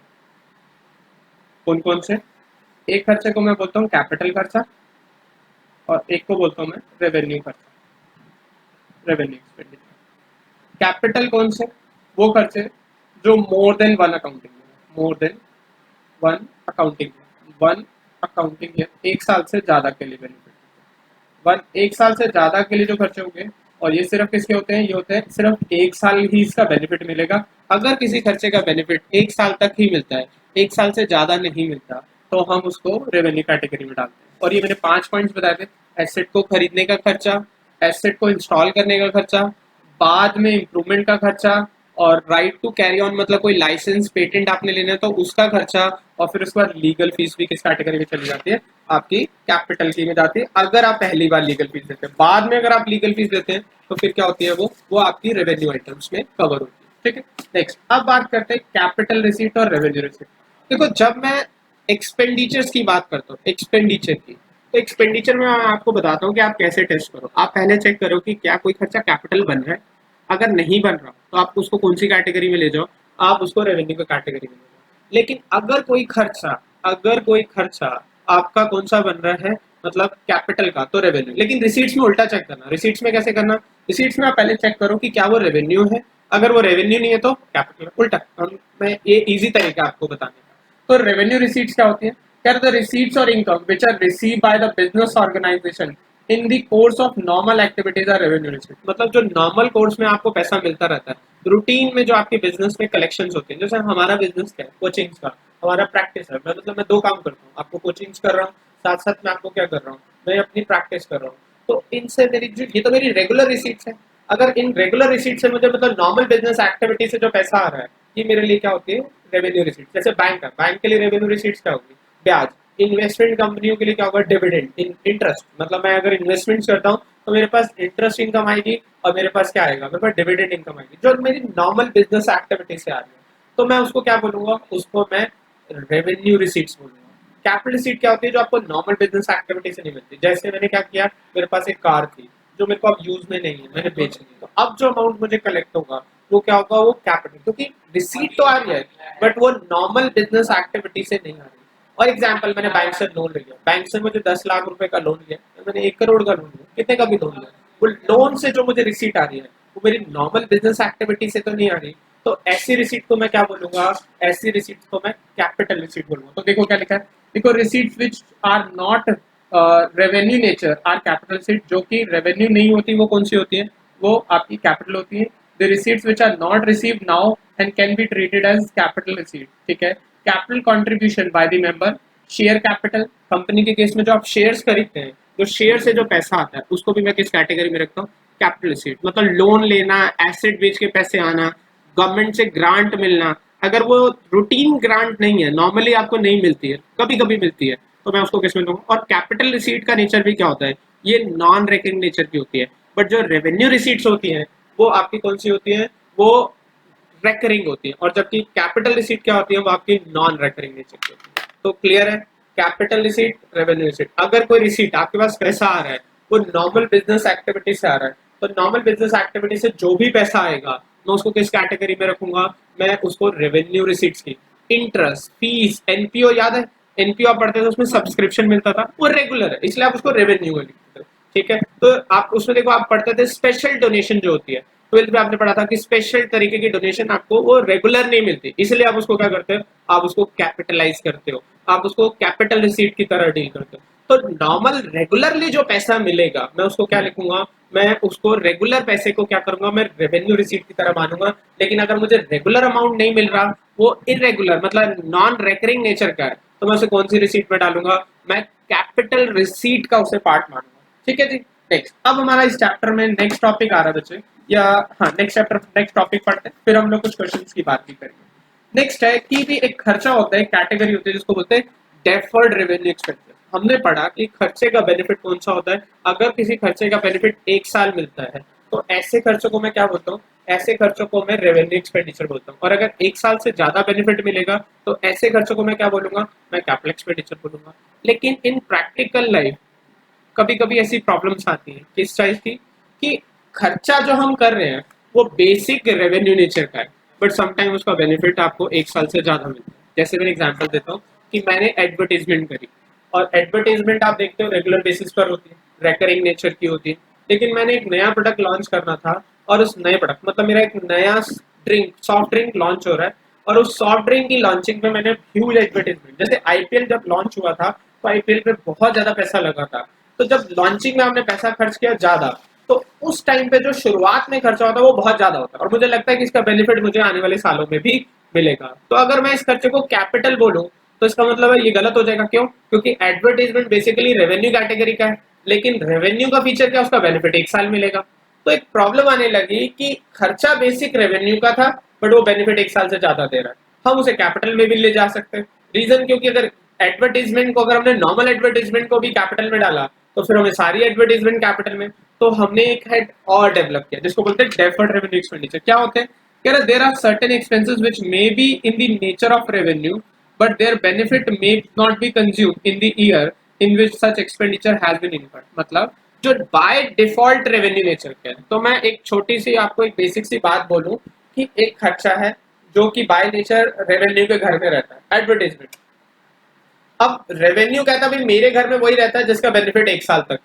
कौन कौन से, एक खर्चे को मैं बोलता हूँ कैपिटल खर्चा और एक को बोलता हूँ मैं रेवेन्यू खर्चा, रेवेन्यू एक्सपेंडिचर। कैपिटल कौन से, वो खर्चे जो more than one accounting, more than one accounting, one accounting year, 1 साल से ज्यादा के लिए बेनिफिट, वन 1 साल से ज्यादा के लिए जो खर्चे होंगे, और ये सिर्फ किसके होते हैं, ये होते हैं सिर्फ 1 साल ही इसका बेनिफिट मिलेगा। अगर किसी खर्चे का बेनिफिट 1 साल तक ही मिलता है, 1 साल से ज्यादा नहीं मिलता, तो हम उसको रेवेन्यू कैटेगरी में डालते हैं। और ये मैंने 5 पॉइंट्स बताए थे, एसेट को खरीदने का खर्चा, एसेट को इंस्टॉल करने का खर्चा, बाद में इम्प्रूवमेंट का खर्चा, और राइट टू कैरी ऑन मतलब कोई लाइसेंस पेटेंट आपने लेना है तो उसका खर्चा, और फिर उसके बाद लीगल फीस भी किस कैटेगरी में चली जाती है, आपकी कैपिटल की में जाती है अगर आप पहली बार लीगल फीस देते हैं। बाद में अगर आप लीगल फीस देते हैं तो फिर क्या होती है, वो आपकी रेवेन्यू आइटम्स में कवर होती है। ठीक है, नेक्स्ट अब बात करते हैं कैपिटल रिसीट और रेवेन्यू रिसीट। देखो जब मैं एक्सपेंडिचर्स की बात करता हूँ, एक्सपेंडिचर की, तो एक्सपेंडिचर में मैं आपको बताता हूँ कि आप कैसे टेस्ट करो। आप पहले चेक करो कि क्या कोई खर्चा कैपिटल बन रहा है, अगर नहीं बन रहा तो आप उसको कौन सी कैटेगरी में ले जाओ, आप उसको रेवेन्यू की कैटेगरी में ले जाओ। लेकिन अगर कोई खर्चा आपका कौन सा बन रहा है, मतलब कैपिटल का, तो रेवेन्यू। लेकिन रिसीट्स में उल्टा चेक करना। रिसीट्स में कैसे करना, रिसीट्स में आप पहले चेक करो कि क्या वो रेवेन्यू है, अगर वो रेवेन्यू नहीं है तो कैपिटल। उल्टा, मैं ये इजी तरीका आपको बताने का। तो रेवेन्यू रिसीट्स क्या होती है, क्या द रिसीट्स और income which are receive by the business organisation in the course of normal activities are revenue receipt. मतलब जो नॉर्मल कोर्स में आपको पैसा मिलता रहता है, रूटीन में जो आपके बिजनेस में कलेक्शंस होते हैं, जैसे हमारा बिजनेस क्या है, कोचिंग्स का, हमारा प्रैक्टिस है। मैं 2 काम करता हूँ, आपको कोचिंग्स कर रहा हूँ, साथ साथ मैं आपको क्या कर रहा हूँ, मैं अपनी प्रैक्टिस कर रहा हूँ। तो इनसे मेरी जो ये तो मेरी रेगुलर रिसीट्स है। अगर इन रेगुलर रिसीट से मुझे मतलब नॉर्मल बिजनेस एक्टिविटी से जो पैसा आ रहा है, ये मेरे लिए क्या होती है, रेवेन्यू रिसीट। जैसे बैंक है, बैंक के लिए रेवेन्यू रिसीट्स क्या होगी, ब्याज। इन्वेस्टमेंट कंपनियों के लिए क्या होगा, डिविडेंड, इंटरेस्ट। मतलब मैं अगर इन्वेस्टमेंट करता हूँ तो मेरे पास इंटरेस्ट इनकम आएगी, और मेरे पास क्या आएगा, मेरे पास डिविडेंड इनकम आएगी जो मेरी नॉर्मल बिजनेस एक्टिविटी से आ रही है। तो मैं उसको क्या बोलूंगा, उसको मैं रेवेन्यू रिसीट्स बोलूंगा। कैपिटल रिसीट क्या होती है, जो आपको नॉर्मल बिजनेस एक्टिविटी से नहीं मिलती। जैसे मैंने क्या किया, मेरे पास एक कार थी जो मेरे को अब यूज में नहीं है, मैंने बेच दी, तो अब जो अमाउंट मुझे कलेक्ट होगा वो क्या होगा, वो कैपिटल, क्योंकि रिसीट तो आ रही है बट वो नॉर्मल बिजनेस एक्टिविटी से नहीं आ रही। और एग्जाम्पल, मैंने बैंक से लोन लिया, बैंक से मुझे 10 लाख रुपए का लोन लिया, मैंने 1 करोड़ का लोन लिया, कितने का भी लोन लिया, वो लोन से जो मुझे रिसीट आ रही है वो मेरी नॉर्मल बिजनेस एक्टिविटी से तो नहीं आ रही। तो ऐसी रिसीट को मैं क्या बोलूंगा, ऐसी रिसीट को मैं कैपिटल रिसीट बोलूंगा। तो देखो क्या लिखा है, देखो receipts which are not revenue nature are capital receipt, जो कि रेवेन्यू नहीं होती वो कौन सी होती है, वो आपकी कैपिटल होती है। The receipts which are not received now and can be treated as capital receipt, ठीक है। Capital contribution by the member, share capital, company के केस में जो आप शेयर्स खरीदते हैं, जो शेयर से जो पैसा आता है उसको भी मैं किस कैटेगरी में रखता हूँ, कैपिटल रिसीट। मतलब लोन लेना, एसेट बेच के पैसे आना, गवर्नमेंट से ग्रांट मिलना, अगर वो रूटीन ग्रांट नहीं है, नॉर्मली आपको नहीं मिलती है, कभी कभी मिलती है, तो मैं उसको किस में दूंगा। और कैपिटल रिसीट का नेचर भी क्या होता है, ये नॉन रेकरिंग नेचर की होती है। बट जो रेवेन्यू रिसीट्स होती हैं वो आपकी कौन सी होती है, वो रेकरिंग होती है। और जबकि कैपिटल रिसीट क्या होती है, वो आपकी नॉन रेकरिंग नेचर की होती है। तो क्लियर है, कैपिटल रिसीट, रेवेन्यू रिसीट। अगर कोई रिसीट आपके पास पैसा आ रहा है वो नॉर्मल बिजनेस एक्टिविटी से आ रहा है, तो नॉर्मल बिजनेस एक्टिविटी से जो भी पैसा आएगा मैं उसको किस कैटेगरी में रखूंगा, मैं उसको रेवेन्यू रिसीट्स की। इंटरेस्ट, फीस, एनपीओ याद है, एनपीओ आप पढ़ते थे उसमें सब्सक्रिप्शन मिलता था, वो रेगुलर है इसलिए आप उसको रेवेन्यू में लिखते थे, ठीक है। तो आप उसमें देखो, आप पढ़ते थे स्पेशल डोनेशन जो होती है, 12th में आपने पढ़ा था कि स्पेशल तरीके की डोनेशन आपको वो रेगुलर नहीं मिलती, इसलिए आप उसको क्या करते हो, आप उसको कैपिटलाइज करते हो, आप उसको कैपिटल रिसीट की तरह डील करते हो। तो नॉर्मल रेगुलरली जो पैसा मिलेगा मैं उसको क्या लिखूंगा, मैं उसको रेगुलर पैसे को क्या करूंगा, मैं रेवेन्यू रिसीट की तरह मानूंगा। लेकिन अगर मुझे रेगुलर अमाउंट नहीं मिल रहा, वो इरेगुलर मतलब नॉन रेकरिंग नेचर का है, तो मैं उसे कौन सी रिसीट में डालूंगा, मैं कैपिटल रिसीट का उसे पार्ट मानूंगा, ठीक है जी। नेक्स्ट, अब हमारा इस चैप्टर में नेक्स्ट टॉपिक आ रहा है बच्चे, या हाँ नेक्स्ट चैप्टर नेक्स्ट टॉपिक पढ़ते हैं, फिर हम लोग कुछ क्वेश्चंस की बात भी करेंगे। नेक्स्ट है कि भी एक खर्चा होता है, कैटेगरी होती है जिसको बोलते हैं डेफर्ड रेवेन्यू एक्सपेंसेस। हमने पढ़ा कि खर्चे का बेनिफिट कौन सा होता है, अगर किसी खर्चे का बेनिफिट 1 साल मिलता है तो ऐसे खर्चों को मैं क्या बोलता हूँ, ऐसे खर्चों को मैं रेवेन्यू एक्सपेंडिचर बोलता हूँ। और अगर 1 साल से ज्यादा बेनिफिट मिलेगा तो ऐसे खर्चों को मैं क्या बोलूंगा, मैं कैपिटल एक्सपेंडिचर बोलूंगा। लेकिन इन प्रैक्टिकल लाइफ कभी कभी ऐसी प्रॉब्लम्स आती हैं, किस टाइप की, कि खर्चा जो हम कर रहे हैं वो बेसिक रेवेन्यू नेचर का है, बट समटाइम उसका बेनिफिट आपको 1 साल से ज्यादा मिलता है। जैसे मैं एग्जांपल देता हूँ कि मैंने एडवर्टीजमेंट करी, और एडवर्टीजमेंट आप देखते हो रेगुलर बेसिस पर होती है, रेकरिंग नेचर की होती है। लेकिन मैंने एक नया प्रोडक्ट लॉन्च करना था, और उस नए प्रोडक्ट मतलब मेरा एक नया ड्रिंक, सॉफ्ट ड्रिंक लॉन्च हो रहा है, और उस सॉफ्ट ड्रिंक की लॉन्चिंग में मैंने ह्यूज एडवर्टीजमेंट, जैसे आईपीएल जब लॉन्च हुआ था तो आईपीएल पे बहुत ज्यादा पैसा लगा था, तो जब लॉन्चिंग में आपने पैसा खर्च किया ज्यादा, तो उस टाइम पे जो शुरुआत में खर्चा होता है वो बहुत ज्यादा होता है, और मुझे लगता है कि इसका बेनिफिट मुझे आने वाले सालों में भी मिलेगा। तो अगर मैं इस खर्चे को कैपिटल बोलूं तो इसका मतलब है ये गलत हो जाएगा। क्यों? क्योंकि एडवर्टाइजमेंट बेसिकली रेवेन्यू कैटेगरी का है, लेकिन रेवेन्यू का फीचर क्या, उसका बेनिफिट 1 साल मिलेगा। तो एक प्रॉब्लम आने लगी कि खर्चा बेसिक रेवेन्यू का था, बट वो बेनिफिट 1 साल से ज्यादा दे रहा है, हम उसे कैपिटल में भी ले जा सकते हैं। रीजन क्योंकि अगर एडवर्टीजमेंट को, अगर हमने नॉर्मल एडवर्टीजमेंट को भी कैपिटल में डाला तो फिर हमें सारी एडवर्टीजमेंट कैपिटल में, तो हमने एक हेड और डेवलप किया जिसको बोलते हैं डेफर्ड रेवेन्यू एक्सपेंडिचर। क्या होते हैं, कह रहे there are certain expenses which may be in the nature of revenue but their benefit may not be consumed in the year in which such expenditure has been incurred। मतलब जो by default revenue nature का है। तो मैं एक छोटी सी आपको एक बेसिक सी बात बोलूं कि एक खर्चा है जो कि बाय नेचर रेवेन्यू के घर में रहता है, एडवर्टाइजमेंट। अब रेवेन्यू कहता है भाई मेरे घर में वही रहता है जिसका बेनिफिट 1 साल तक,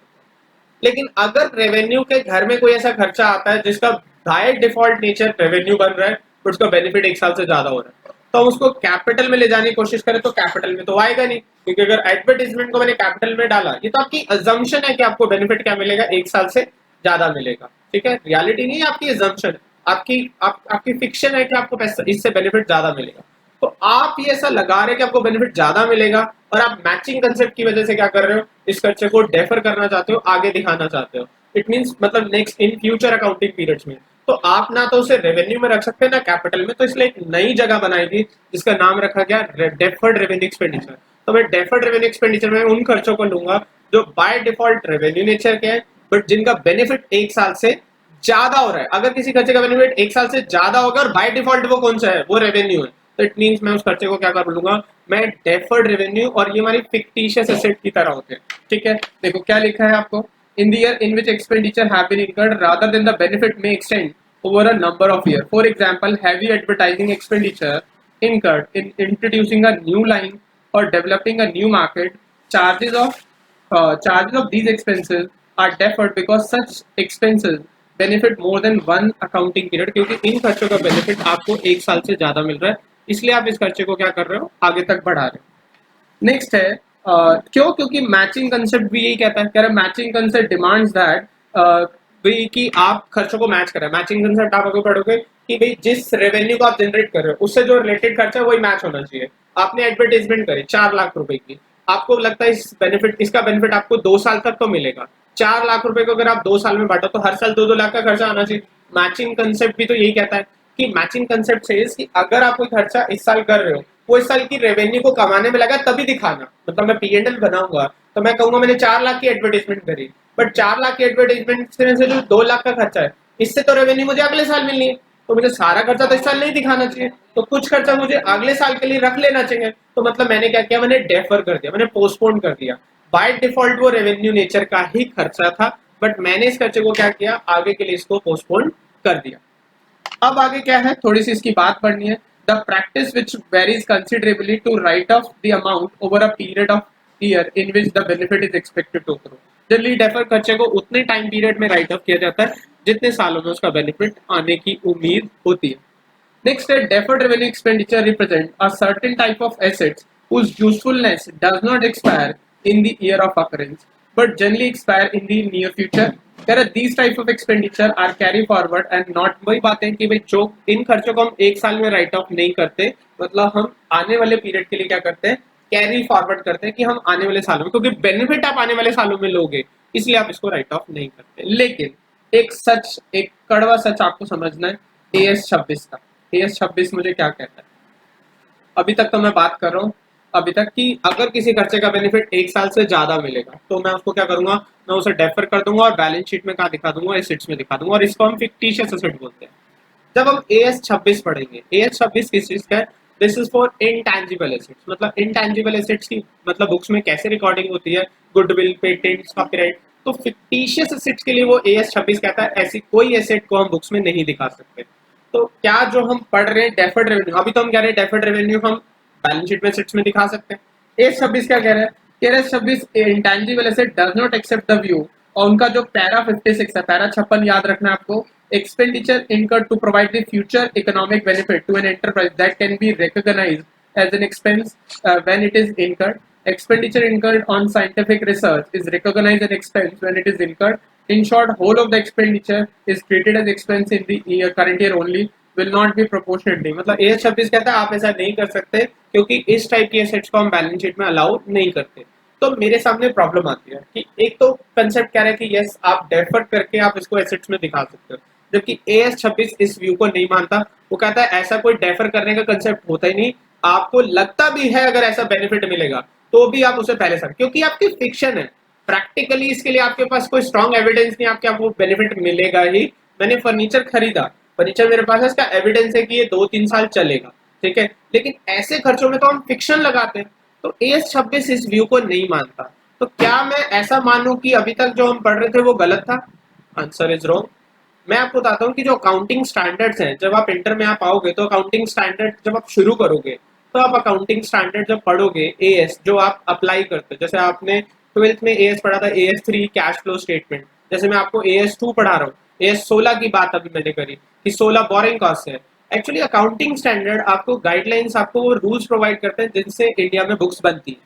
लेकिन अगर रेवेन्यू के घर में कोई ऐसा खर्चा आता है जिसका बाय डिफॉल्ट नेचर रेवेन्यू बन रहा है बट उसका बेनिफिट 1 साल से ज्यादा हो रहा है, तो हम उसको कैपिटल में ले जाने की कोशिश करें तो कैपिटल में तो आएगा नहीं, क्योंकि अगर एडवर्टीजमेंट को मैंने कैपिटल में डाला, ये तो आपकी अजम्पशन है कि आपको बेनिफिट क्या मिलेगा, 1 साल से ज्यादा मिलेगा, ठीक है। रियलिटी नहीं है, आपकी अजम्पशन है, आपकी फिक्शन है कि आपको पैसा इससे बेनिफिट ज्यादा मिलेगा। तो आप ये ऐसा लगा रहे हैं कि आपको बेनिफिट ज्यादा मिलेगा, और आप मैचिंग कंसेप्ट की वजह से क्या कर रहे हो, इस खर्चे को डेफर करना चाहते हो, आगे दिखाना चाहते हो। इट मींस मतलब next in future accounting periods में, तो आप ना तो उसे रेवेन्यू में रख सकते हैं ना कैपिटल में, तो इसलिए एक नई जगह बनाई थी जिसका नाम रखा गया डेफर्ड रेवेन्यू एक्सपेंडिचर। तो मैं डेफर्ड रेवेन्यू एक्सपेंडिचर में उन खर्चों को लूंगा जो बाय डिफॉल्ट रेवेन्यू नेचर के हैं, बट जिनका बेनिफिट 1 साल से ज्यादा हो रहा है। अगर किसी खर्चे का बेनिफिट 1 साल से ज्यादा होगा और बाय डिफॉल्ट वो कौन सा है, वो रेवेन्यू है, तो इट मींस मैं उस खर्चे को क्या कर लूंगा, मैं डेफर्ड रेवेन्यू, और ये हमारी फिक्टिशियस एसेट की तरह होते हैं, ठीक है। देखो क्या लिखा है आपको, in the year in which expenditure have been incurred rather than the benefit may extend over a number of years. For example, heavy advertising expenditure incurred in introducing a new line or developing a new market, charges of these expenses are deferred because such expenses benefit more than one accounting period, क्योंकि इन खर्चों का benefit आपको एक साल से ज्यादा मिल रहा है, इसलिए आप इस खर्चे को क्या कर रहे हो, आगे तक बढ़ा रहे हो। नेक्स्ट है क्यों, क्योंकि मैचिंग कंसेप्ट भी यही कहता है, कह रहा है मैचिंग कंसेप्ट डिमांड्स दैट भाई कि आप खर्चों को मैच करें। मैचिंग कंसेप्ट आप आगे पढ़ोगे कि भाई जिस रेवेन्यू को आप जनरेट कर रहे हो उससे जो रिलेटेड खर्चा है वही मैच होना चाहिए। आपने एडवर्टाइजमेंट करी 4 लाख रुपए की, आपको लगता है इसका बेनिफिट आपको 2 साल तक तो मिलेगा। 4 लाख रुपए को अगर आप 2 साल में बांटो तो हर साल 2-2 लाख का खर्चा आना चाहिए। मैचिंग कंसेप्ट भी तो यही कहता है कि मैचिंग कंसेप्ट से कि अगर आप कोई खर्चा इस साल कर रहे हो, वो इस साल की रेवेन्यू को कमाने में लगा तभी दिखाना। मतलब मैं P&L बनाऊंगा तो मैं कहूंगा मैंने 4 लाख की एडवर्टाइजमेंट करी, बट 4 लाख की एडवर्टाइजमेंट से जो 2 लाख का खर्चा है, इससे तो रेवेन्यू मुझे अगले साल मिलनी है, तो मुझे सारा खर्चा तो इस साल नहीं दिखाना चाहिए, तो कुछ खर्चा मुझे अगले साल के लिए रख लेना चाहिए। तो मतलब मैंने क्या किया, मैंने डेफर कर दिया, मैंने पोस्टपोन कर दिया। बाय डिफॉल्ट वो रेवेन्यू नेचर का ही खर्चा था, बट मैंने इस खर्चे को क्या किया, आगे के लिए इसको पोस्टपोन कर दिया। अब आगे क्या है, थोड़ी सी इसकी बात पढ़नी है। The practice which varies considerably to write off the amount over a period of year in which the benefit is expected to grow. Generally defer खर्चे को उतने टाइम पीरियड में राइट ऑफ किया जाता है जितने सालों में उसका बेनिफिट आने की उम्मीद होती है। Next, a deferred revenue expenditure represent a certain type of assets whose usefulness does not expire in the year of occurrence, but generally expire in the near future. Whereas these type of expenditure are carry forward and not, वही बात है कि भाई जो इन खर्चों को हम एक साल में राइट ऑफ नहीं करते, मतलब हम आने वाले पीरियड के लिए क्या करते हैं, कैरी फॉरवर्ड करते हैं कि हम आने वाले सालों में, क्योंकि बेनिफिट आप आने वाले सालों में लोगे, इसलिए आप इसको राइट ऑफ नहीं करते। लेकिन एक कड़वा सच आपको समझना है AS 26 का। AS 26 मुझे क्या कहता है, अभी तक तो मैं बात कर रहा हूँ अभी तक कि अगर किसी खर्चे का बेनिफिट एक साल से ज्यादा मिलेगा तो मैं उसको क्या करूंगा, मैं उसे डेफर कर दूंगा और बैलेंस शीट में क्या दिखा दूंगा, एसेट्स में दिखा दूंगा, और इसको हम फिक्टिशियस एसेट बोलते हैं। जब हम AS 26 पढ़ेंगे, AS 26 किस चीज का है, this is for intangible assets. मतलब इनटैंजिबल एसेट्स की मतलब बुक्स में कैसे रिकॉर्डिंग होती है, गुडविल, पेटेंट्स, कॉपीराइट, तो फिक्टिशियस एसेट्स के लिए वो AS 26 कहता है ऐसी कोई एसेट को हम बुक्स में नहीं दिखा सकते। तो क्या जो हम पढ़ रहे हैं डेफर्ड रेवेन्यू, अभी तो हम कह रहे हैं डेफर्ड रेवेन्यू हम बैलेंस शीट में एसेट्स में दिखा सकते हैं। AS 26 क्या कह रहा है, AS 26 intangible asset does not accept the view, और उनका जो पैरा 56 है, पैरा 56 याद रखना है आपको, expenditure incurred to provide the future economic benefit to an enterprise that can be recognised as an expense when it is incurred. Expenditure incurred on scientific research is recognized as expense when it is incurred. In short, whole of the expenditure is treated as expense in the current year only, will not be proportionately। मतलब AS 26 कहता है आप ऐसा नहीं कर सकते क्योंकि इस टाइप की एसेट्स को हम बैलेंस शीट में अलाउ नहीं करते। तो मेरे सामने प्रॉब्लम आती है कि एक तो कंसेप्ट कह रहा है कि यस आप डेफर करके आप इसको एसेट्स में दिखा सकते हो, जबकि AS 26 इस व्यू को नहीं मानता। वो कहता है ऐसा कोई डेफर करने का कंसेप्ट होता ही नहीं, आपको लगता भी है अगर ऐसा बेनिफिट मिलेगा तो भी आप उसे पहले सर, क्योंकि आपकी फिक्शन है, प्रैक्टिकली इसके लिए आपके पास कोई स्ट्रॉन्ग एविडेंस नहीं, आपके आपको बेनिफिट मिलेगा ही। मैंने फर्नीचर खरीदा, फर्नीचर मेरे पास है, इसका एविडेंस है कि ये 2-3 साल चलेगा, ठीक है, लेकिन ऐसे खर्चों में तो हम फिक्शन लगाते हैं। तो AS 26 इस व्यू को नहीं मानता। तो क्या मैं ऐसा मानूं कि अभी तक जो हम पढ़ रहे थे वो गलत था? Answer is wrong. मैं आपको बताता हूँ कि जो अकाउंटिंग स्टैंडर्ड्स हैं, जब आप इंटर में आप आओगे तो अकाउंटिंग स्टैंडर्ड जब आप शुरू करोगे तो आप अकाउंटिंग स्टैंडर्ड जब पढ़ोगे AS जो आप अप्लाई करते हो, जैसे आपने 12th में AS पढ़ा था, AS 3 कैश फ्लो स्टेटमेंट, जैसे मैं आपको AS 2 पढ़ा रहा हूँ, AS 16 की बात अभी मैंने करी कि 16 बोरिंग कॉस्ट है। एक्चुअली अकाउंटिंग स्टैंडर्ड आपको गाइडलाइंस, आपको वो रूल्स प्रोवाइड करते हैं जिनसे इंडिया में बुक्स बनती है।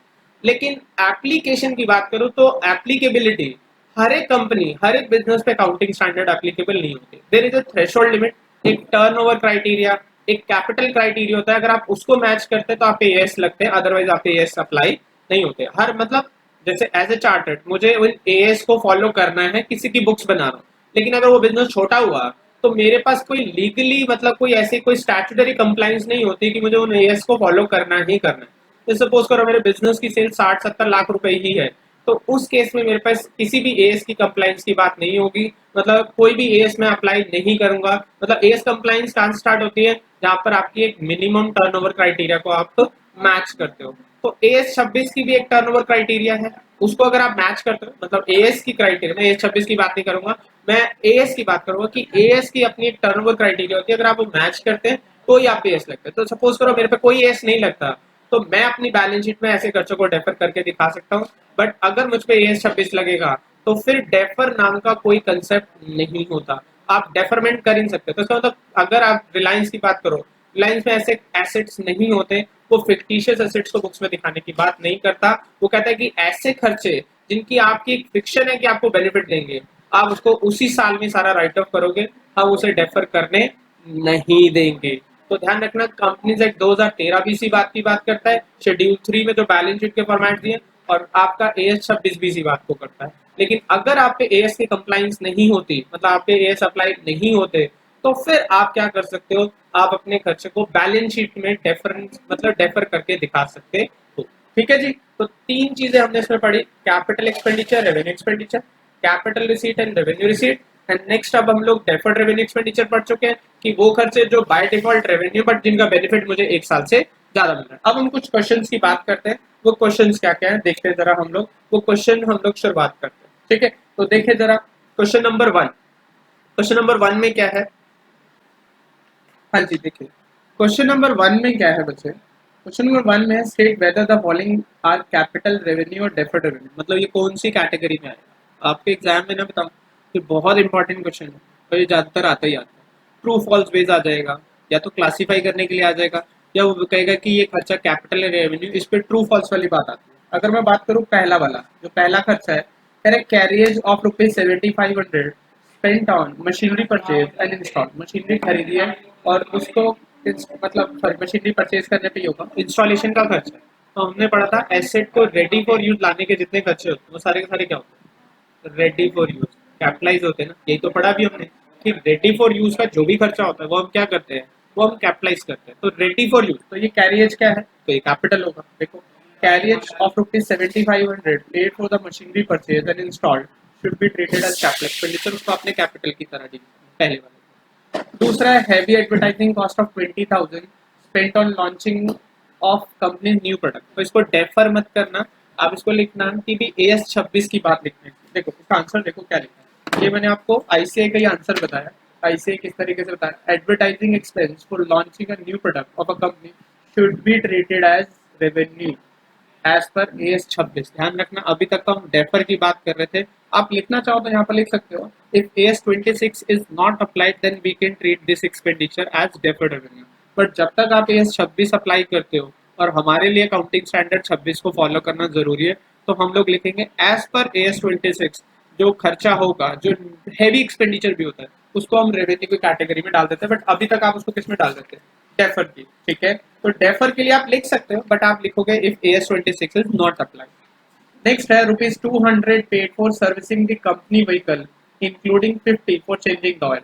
लेकिन एप्लीकेशन की बात करूँ तो एप्लीकेबिलिटी हर एक कंपनी, हर एक बिजनेस पे अकाउंटिंग स्टैंडर्ड एप्लीकेबल नहीं होते। There is a threshold limit, एक टर्नओवर क्राइटेरिया, एक कैपिटल क्राइटेरिया होता है। अगर आप उसको मैच करते हैं तो आप AS लगते हैं, अदरवाइज आप AS अप्लाई नहीं होते। हर मतलब जैसे एज ए चार्टर्ड मुझे उन AS को फॉलो करना है, किसी की बुक्स बना रहा हूँ, लेकिन अगर वो बिजनेस छोटा हुआ तो मेरे पास कोई लीगली मतलब कोई ऐसी कोई स्टैट्यूटरी कंप्लायंस नहीं होती कि मुझे उन AS को फॉलो करना ही करना है। तो सपोज करो मेरे बिजनेस की सेल 60-70 लाख रुपए ही है, तो उस केस में मेरे पास किसी भी AS की कंप्लायंस की बात नहीं होगी, मतलब कोई भी AS में अप्लाई नहीं करूंगा। मतलब AS कंप्लायंस कहाँ स्टार्ट होती है, जहां पर आपकी एक मिनिमम टर्नओवर क्राइटेरिया को आप मैच करते हो। तो AS 26 की भी एक टर्नओवर क्राइटेरिया है, उसको अगर आप मैच करते हो, मतलब AS की क्राइटेरिया, मैं AS 26 की बात नहीं करूंगा, मैं AS की बात करूंगा कि AS की अपनी एक टर्नओवर क्राइटेरिया होती है, अगर आप वो मैच करते हैं तो ही आप AS लगते हैं। तो सपोज करो मेरे पे कोई AS नहीं लगता, तो मैं अपनी बैलेंस शीट में ऐसे खर्चों को डेफर करके दिखा सकता हूँ। बट अगर मुझ पे AS 26 लगेगा तो फिर डेफर नाम का कोई कंसेप्ट नहीं होता, आप डेफरमेंट कर ही नहीं सकते। तो इसका मतलब अगर आप रिलायंस की बात करो, रिलायंस में ऐसे एसेट्स नहीं होते, वो फिक्टिशियस एसेट्स को बुक्स में दिखाने की बात नहीं करता। वो कहता है कि ऐसे खर्चे जिनकी आपकी एक फिक्शन है कि आपको बेनिफिट देंगे, आप उसको उसी साल में सारा राइट ऑफ करोगे, हम उसे डेफर करने नहीं देंगे। तो ध्यान रखना, कंपनीज एक्ट 2013 भी इसी बात की बात करता है, शेड्यूल 3 में जो बैलेंस शीट के फॉर्मेट दिए, और आपका AS 26 भी इसी बात को करता है। लेकिन अगर आप पे AS की कंप्लाइंस नहीं होती, मतलब आप पे AS अप्लाई नहीं होते, तो फिर आप क्या कर सकते हो, आप अपने खर्चे को बैलेंस शीट में डेफरेंस मतलब डेफर करके दिखा सकते हो। ठीक है जी, तो तीन चीजें हमने इसमें पढ़ी, capital expenditure, revenue expenditure, capital receipt and revenue receipt. And next अब हम लोग डेफर्ड रेवेन्यू एक्सपेंडिचर पढ़ चुके हैं कि वो खर्चे जो बाय डिफॉल्ट रेवेन्यू बट जिनका बेनिफिट मुझे एक साल से ज्यादा मिल रहा है। अब हम कुछ क्वेश्चंस की बात करते हैं, वो क्वेश्चंस क्या क्या है देखते हैं जरा हम लोग, वो क्वेश्चन हम लोग शुरुआत करते हैं। ठीक है, तो देखिए जरा क्वेश्चन नंबर 1, क्वेश्चन नंबर 1 में क्या है। हाँ जी देखिए, क्वेश्चन नंबर 1 में क्या है बच्चे, क्वेश्चन नंबर 1 में state whether the following are capital revenue और डेफर्ड रेवेन्यू, मतलब ये कौन सी कैटेगरी में आएगा आपके एग्जाम में ना, बताऊं, ये बहुत इंपॉर्टेंट क्वेश्चन है और ये ज्यादातर आता ही आता है। ट्रू फॉल्स बेस आ जाएगा, या तो क्लासीफाई करने के लिए आ जाएगा, या वो कहेगा कि ये खर्चा कैपिटल रेवेन्यू, इस पे ट्रू फॉल्स वाली बात आती है। अगर मैं बात करूँ पहला वाला, जो पहला खर्चा है, कह रहे carriage of ₹7500 spent on machinery purchase and install, machinery खरीदी है और उसको मतलब मशीनरी परचेज करने पे ही होगा, इंस्टॉलेशन का खर्चा है। तो हमने पढ़ा था एसेट को रेडी फॉर यूज लाने के जितने खर्चे होते हैं वो सारे के सारे क्या होते हैं, रेडी फॉर यूज, कैपिटलाइज होते हैं ना, यही तो पढ़ा भी हमने कि रेडी फॉर यूज का जो भी खर्चा होता है वो हम क्या करते हैं, वो हम कैपिटलाइज करते हैं। तो रेडी फॉर यूज, तो ये कैरियज क्या है, तो ये कैपिटल होगा। देखो, carriage of ₹7500 paid for the machinery purchase and installed should be treated as capital expenditure, उसको अपने कैपिटल की तरह डील, पहले वाले। दूसरा है heavy advertising cost of 20,000 spent on launching of company new product, तो इसको डेफर मत करना, आप इसको लिखना कि भी AS 26 की बात लिखना है। देखो इसका आंसर देखो क्या लिखा है, ये मैंने आपको ICAI का ही आंसर बताया। ICAI किस तरीके से बताया, advertising expense for launching a new product of a company should be treated as revenue as per AS 26। ध्यान रखना, अभी तक तो हम डेफर की बात कर रहे थे, आप लिखना चाहो तो यहाँ पर लिख सकते हो, if AS 26 is not applied then we can treat this expenditure as deferred revenue. But जब तक आप AS 26 अप्लाई करते हो, और हमारे लिए काउंटिंग स्टैंडर्ड 26 को फॉलो करना जरूरी है, तो हम लोग लिखेंगे एज पर AS 26 जो खर्चा होगा, जो हैवी एक्सपेंडिचर भी होता है, उसको हम रेवेन्यू की कैटेगरी में डाल देते हैं। बट अभी तक आप उसको किस में डाल देते हैं, डेफर की। ठीक है, तो डेफर के लिए आप लिख सकते हो, बट आप लिखोगे if AS 26 is not applied. Next है ₹200 paid for servicing the company vehicle including 50 for changing the oil.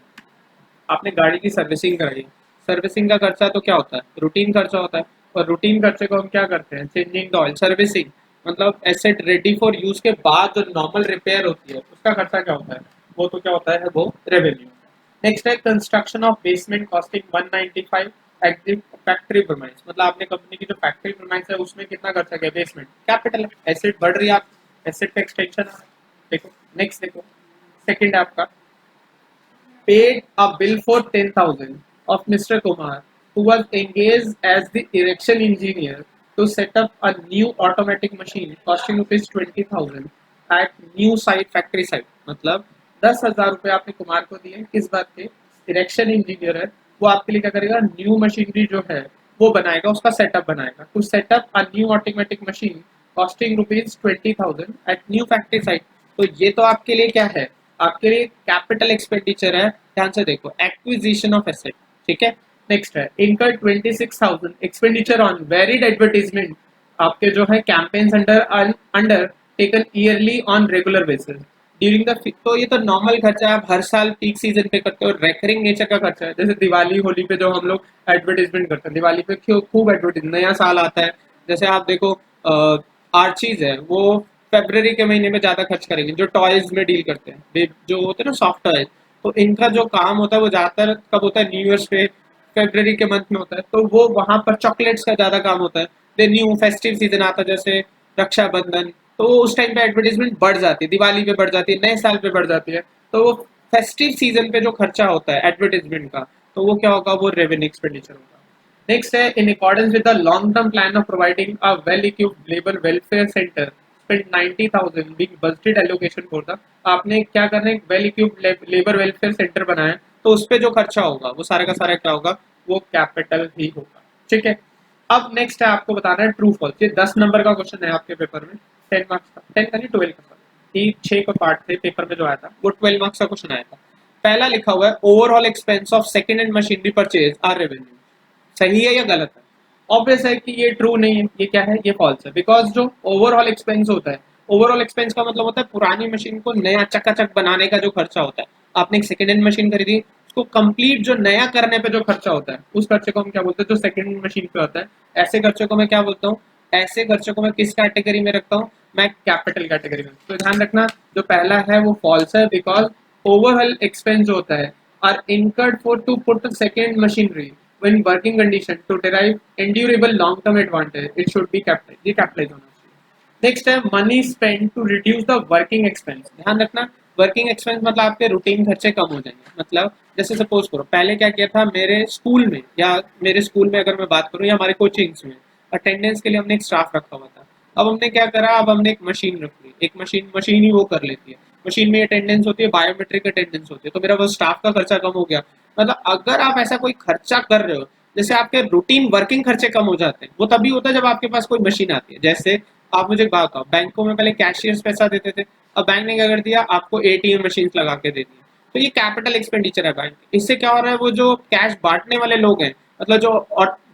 आपने गाड़ी की सर्विसिंग कराई, सर्विसिंग का खर्चा तो क्या होता है, रूटीन खर्चा होता है, और रूटीन खर्चे को हम क्या करते हैं, चेंजिंग द ऑयल। सर्विसिंग मतलब एसेट रेडी फॉर यूज के बाद जो नॉर्मल रिपेयर होती है उसका खर्चा क्या होता है, वो तो क्या होता है, वो रेवेन्यू। नेक्स्ट है construction of basement costing 195 at the factory premise, मतलब आपने कंपनी की जो फैक्ट्री प्रीमाइस है उसमें कितना खर्चा गया, बेसमेंट, कैपिटल, एसेट बढ़ रही है, आप एसेट का एक्सटेंशन। देखो नेक्स्ट देखो, सेकंड है आपका paid a bill for 10,000 of Mr. Kumar, who was engaged as the erection engineer to set up a new automatic machine costing ₹20,000 at new site factory site। मतलब 10,000 रुपए आपने कुमार को दिए, किस बात के, इरेक्शन इंजीनियर है, वो आपके लिए क्या करेगा, न्यू मशीनरी जो है वो बनाएगा, उसका सेटअप बनाएगा, to set up a new automatic machine costing ₹20,000 at new factory site. तो ये तो आपके लिए क्या है, आपके लिए कैपिटल एक्सपेंडिचर है। ध्यान से देखो, एक्विजिशन ऑफ एसेट। ठीक है, नेक्स्ट है इनकर 26,000 एक्सपेंडिचर ऑन वेरिड एडवर्टीजमेंट, आपके जो है campaigns under taken yearly on regular basis during the, तो ये तो नॉर्मल खर्चा है, आप हर साल पीक सीजन पे करते हो, रेकरिंग नेचर का खर्चा है। जैसे दिवाली होली पे जो हम लोग एडवर्टीजमेंट करते हैं, दिवाली पे खूब एडवर्टीजमेंट, नया साल आता है, जैसे आप देखो आर्चीज है, वो फरवरी के महीने में ज्यादा खर्च करेंगे, जो टॉयज में डील करते हैं, जो होते हैं ना सॉफ्ट टॉयज, तो इनका जो काम होता है वो ज्यादातर कब होता है, न्यू ईयर्स पे, फरवरी के मंथ में होता है, तो वो वहां पर चॉकलेट्स का ज्यादा काम होता है। फिर न्यू फेस्टिव सीजन आता है जैसे रक्षाबंधन, तो उस टाइम पे एडवर्टीजमेंट बढ़ जाती है, दिवाली पे बढ़ जाती है, नए साल पे बढ़ जाती है, तो वो फेस्टिव सीजन पे जो खर्चा होता है एडवर्टीजमेंट का, तो वो क्या होगा, वो रेवेन्यू एक्सपेंडिचर होगा। नेक्स्ट है in accordance with the long term plan of providing a well equipped labour welfare centre spend 90,000 being budgeted allocation for the, आपने क्या करना है, well equipped labour welfare centre बनाया, तो उस पे जो खर्चा होगा वो सारा का सारा क्या होगा, वो कैपिटल ही होगा। ठीक है, अब नेक्स्ट है आपको बताना है ट्रू फॉल्स। ये 10 नंबर का क्वेश्चन है आपके पेपर में, 10 मार्क्स का, 10 का नहीं 12 का, ये 6 का पार्ट थे पेपर में जो आया था, वो 12 मार्क्स का क्वेश्चन आया था। पहला लिखा हुआ है overall expense of second hand machinery purchase are revenue, सही है या गलत है? ऑब्वियस है कि ये ट्रू नहीं है, ये क्या है, ये फॉल्स है। बिकॉज जो ओवरऑल एक्सपेंस होता है, ओवरऑल एक्सपेंस का मतलब होता है पुरानी मशीन को नया चकाचक बनाने का जो खर्चा होता है। आपने एक सेकेंड हैंड मशीन खरीदी, उसको कंप्लीट जो नया करने पे जो खर्चा होता है, उस खर्चे को हम क्या बोलते हैं, जो सेकेंड हैंड मशीन पे होता है। ऐसे खर्चे को मैं क्या बोलता हूँ, ऐसे खर्चे को मैं किस कैटेगरी में रखता हूँ, मैं कैपिटल कैटेगरी में। तो ध्यान रखना, जो पहला है वो फॉल्स है, बिकॉज ओवरऑल एक्सपेंस जो होता है are incurred for to put second machinery when working condition to derive endurable long term advantage, it should be capitalized, ये capitalize होना चाहिए। नेक्स्ट है money spend to reduce the working expense. ध्यान रखना, working expense मतलब आपके routine खर्चे कम हो जाएंगे। मतलब जैसे सपोज करो, पहले क्या किया था, मेरे स्कूल में या मेरे स्कूल में अगर मैं बात करूँ या हमारे कोचिंग्स में, अटेंडेंस के लिए हमने एक स्टाफ रखा हुआ था। अब हमने क्या करा, अब हमने एक मशीन रख ली, एक मशीन ही वो कर लेती है। मशीन में अटेंडेंस होती है, बायोमेट्रिक अटेंडेंस होती है, तो मेरा वो स्टाफ का खर्चा कम हो गया। मतलब अगर आप ऐसा कोई खर्चा कर रहे हो, जैसे आपके रूटीन वर्किंग खर्चे कम हो जाते हैं, वो तभी होता है जब आपके पास कोई मशीन आती है। जैसे आप मुझे एक बात बताओ, बैंकों में पहले कैशियर्स पैसा देते थे, अब बैंक ने क्या कर दिया, आपको एटीएम मशीन लगा के दे दी। तो ये कैपिटल एक्सपेंडिचर है बैंक। इससे क्या हो रहा है, वो जो कैश बांटने वाले लोग हैं, मतलब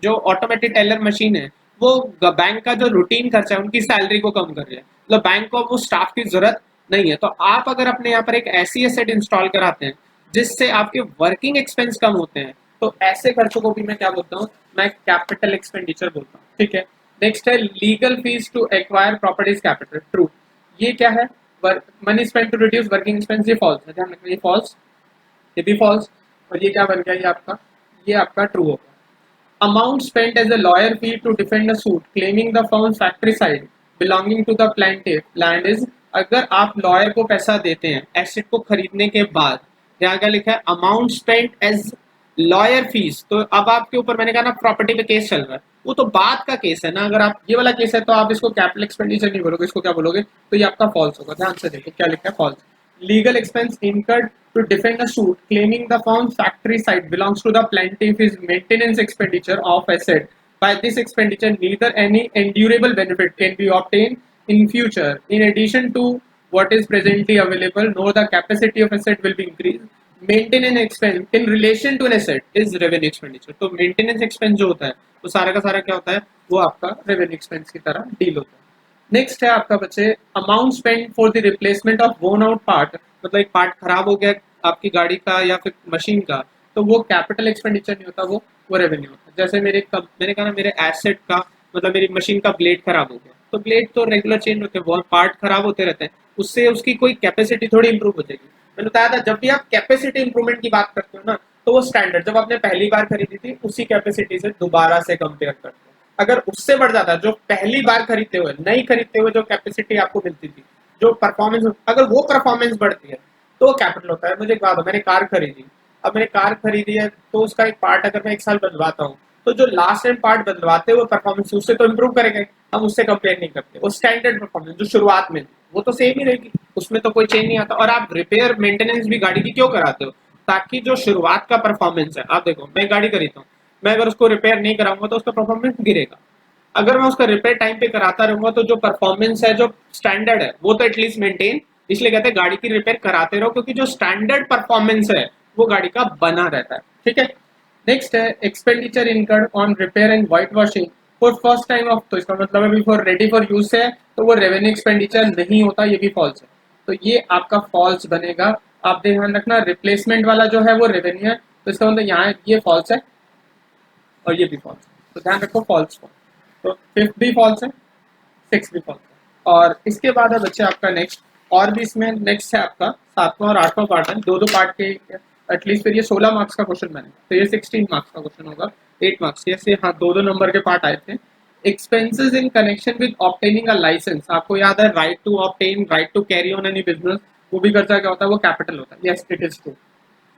जो ऑटोमेटिक टेलर मशीन है, वो बैंक का जो रूटीन खर्चा है उनकी सैलरी को कम कर रहे हैं। मतलब बैंक को वो स्टाफ की जरूरत नहीं है। तो आप अगर अपने यहाँ पर एक ऐसी एसेट इंस्टॉल कराते हैं जिससे आपके वर्किंग एक्सपेंस कम होते हैं, तो ऐसे खर्चों को भी मैं क्या बोलता हूँ, मैं कैपिटल एक्सपेंडिचर बोलता हूँ। ठीक है, नेक्स्ट है legal fees to acquire properties capital, true. ये क्या है, money spend to reduce working expense, ये फॉल्स है। ध्यान रखना, ये फॉल्स, ये भी फॉल्स, और ये क्या बन गया, ये आपका ट्रू होगा। Amount spent as a lawyer fee to defend a suit claiming the firm's factory site belonging to the plaintiff land is, अगर आप लॉयर को पैसा देते हैं एसेट को खरीदने के बाद, यहाँ क्या लिखा है, amount spent as lawyer fees, तो अब आपके ऊपर मैंने कहा ना प्रॉपर्टी पे केस चल रहा है, वो तो बाद का केस है ना। अगर आप ये वाला केस है तो आप इसको कैपिटल एक्सपेंडिचर नहीं बोलोगे, इसको क्या बोलोगे, तो ये आपका फॉल्स होगा। ध्यान से देखो क्या लिखा है, false. Legal expense incurred to defend a suit claiming the firm's factory site belongs to the plaintiff is maintenance expenditure of asset. By this expenditure, neither any endurable benefit can be obtained in future. In addition to what is presently available, nor the capacity of asset will be increased. Maintenance expense in relation to an asset is revenue expenditure. तो maintenance expense जो होता है, वो सारा का सारा क्या होता है, वो आपका revenue expense की तरह डील होता है। नेक्स्ट है आपका बच्चे amount spend for the replacement of वोन आउट पार्ट, मतलब एक पार्ट खराब हो गया आपकी गाड़ी का या फिर मशीन का, तो वो कैपिटल एक्सपेंडिचर नहीं होता, वो रेवेन्यू होता है। जैसे मैंने कहा ना, मेरे एसेट का मतलब मेरी मशीन का ब्लेड खराब हो गया, तो ब्लेड तो रेगुलर चेंज होते हैं, वो पार्ट खराब होते रहते हैं, उससे उसकी कोई कैपेसिटी थोड़ी इंप्रूव हो जाएगी। मैंने बताया था, जब भी आप कैपेसिटी इंप्रूवमेंट की बात करते हो ना, तो वो स्टैंडर्ड जब आपने पहली बार खरीदी थी उसी कैपेसिटी से दोबारा से कंपेयर करते हो। अगर उससे बढ़ जाता है, जो पहली बार खरीदते हुए नहीं खरीदते हुए जो कैपेसिटी आपको मिलती थी, जो परफॉर्मेंस, अगर वो परफॉर्मेंस बढ़ती है तो वो कैपिटल होता है। मुझे एक बात हो, मैंने कार खरीदी, अब मैंने कार खरीदी है तो उसका एक पार्ट अगर मैं एक साल बदलवाता हूँ, तो जो लास्ट टाइम पार्ट बदलवाते हुए परफॉर्मेंस उससे तो इम्प्रूव करेगा, हम उससे कंपेयर नहीं करते। वो स्टैंडर्ड परफॉर्मेंस जो शुरुआत में वो तो सेम ही रहेगी, उसमें तो कोई चेंज नहीं आता। और आप रिपेयर मेंटेनेंस भी गाड़ी की क्यों कराते हो, ताकि जो शुरुआत का परफॉर्मेंस है, आप देखो मैं गाड़ी खरीदता हूँ, मैं अगर उसको रिपेयर नहीं कराऊंगा तो उसका परफॉर्मेंस गिरेगा। अगर मैं उसका रिपेयर टाइम पे कराता रहूंगा तो जो परफॉर्मेंस है, जो स्टैंडर्ड है, वो तो एटलीस्ट मेंटेन, इसलिए कहते हैं गाड़ी की रिपेयर कराते रहो, क्योंकि जो स्टैंडर्ड परफॉर्मेंस है वो गाड़ी का बना रहता है। ठीक है, नेक्स्ट है expenditure incurred on repair and white washing for first time of, तो इसका मतलब है बिफोर रेडी फॉर यूज है, तो वो रेवेन्यू एक्सपेंडिचर नहीं होता, ये भी फॉल्स है। तो ये आपका फॉल्स बनेगा। आप ध्यान रखना, रिप्लेसमेंट वाला जो है वो रेवेन्यू है, तो इसका मतलब यहाँ ये फॉल्स है और ये भी फॉल्स है, तो ध्यान रखो फॉल्स फॉल्स। तो फिफ्थ भी फॉल्स है, सिक्स भी फॉल्स है। और इसके बाद है बच्चे आपका नेक्स्ट, और भी इसमें नेक्स्ट है आपका 7वां और 8वां पार्ट है, दो पार्ट के एटलीस्ट, फिर ये 16 मार्क्स का क्वेश्चन बनेगा, तो ये 16 मार्क्स का क्वेश्चन होगा, 8 मार्क्स से। हाँ, दो नंबर के पार्ट आए थे। Expenses in connection with obtaining a licence, आपको याद है right to obtain, right to carry on any business, वो भी खर्चा क्या होता है, वो कैपिटल होता है। Yes, it is true.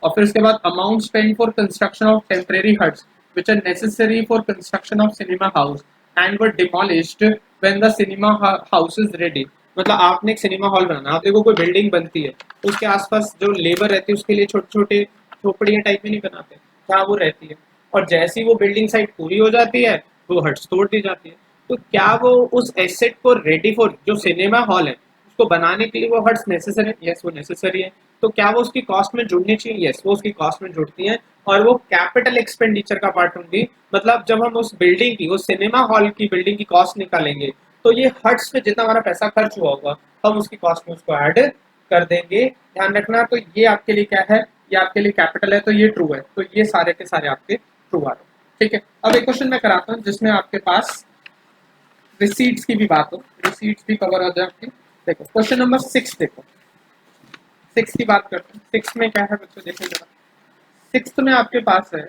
और फिर उसके बाद amount spend for construction of temporary huts, which are necessary for construction of cinema house and were demolished when the cinema house is ready. मतलब आपने एक सिनेमा हॉल बनाना, आप देखो कोई बिल्डिंग बनती है, उसके आसपास जो लेबर रहती है उसके लिए छोटे छोटे झोपड़ियाँ टाइप में नहीं बनाते जहाँ वो रहती है, और जैसे ही वो बिल्डिंग साइट पूरी हो जाती है वो हट्स तोड़ दी जाती है। तो क्या वो उस एसेट को रेडी फॉर जो सिनेमा हॉल है उसको बनाने के लिए वो हट्स नेसेसरी है? यस, वो नेसेसरी है। तो क्या वो उसकी कॉस्ट में जुड़नी चाहिए? यस, वो उसकी कॉस्ट में जुड़ती हैं और वो कैपिटल एक्सपेंडिचर का पार्ट होंगी। मतलब जब हम उस बिल्डिंग की, उस सिनेमा हॉल की बिल्डिंग की कॉस्ट निकालेंगे तो ये हट्स पे जितना हमारा पैसा खर्च हुआ होगा हम उसकी कॉस्ट में उसको ऐड कर देंगे। ध्यान रखना, तो ये आपके लिए क्या है, ये आपके लिए कैपिटल है, तो ये ट्रू है, तो ये सारे के सारे आपके ट्रू आ रहे हैं। ठीक है, अब एक क्वेश्चन मैं कराता हूँ जिसमें आपके पास रिसीट्स की भी बात हो, रिसीट्स भी कवर हो जाए आपकी। देखो क्वेश्चन नंबर 6, देखो 6 की बात करते हैं। 6 में क्या है बच्चों, देखो जरा 6 में आपके पास है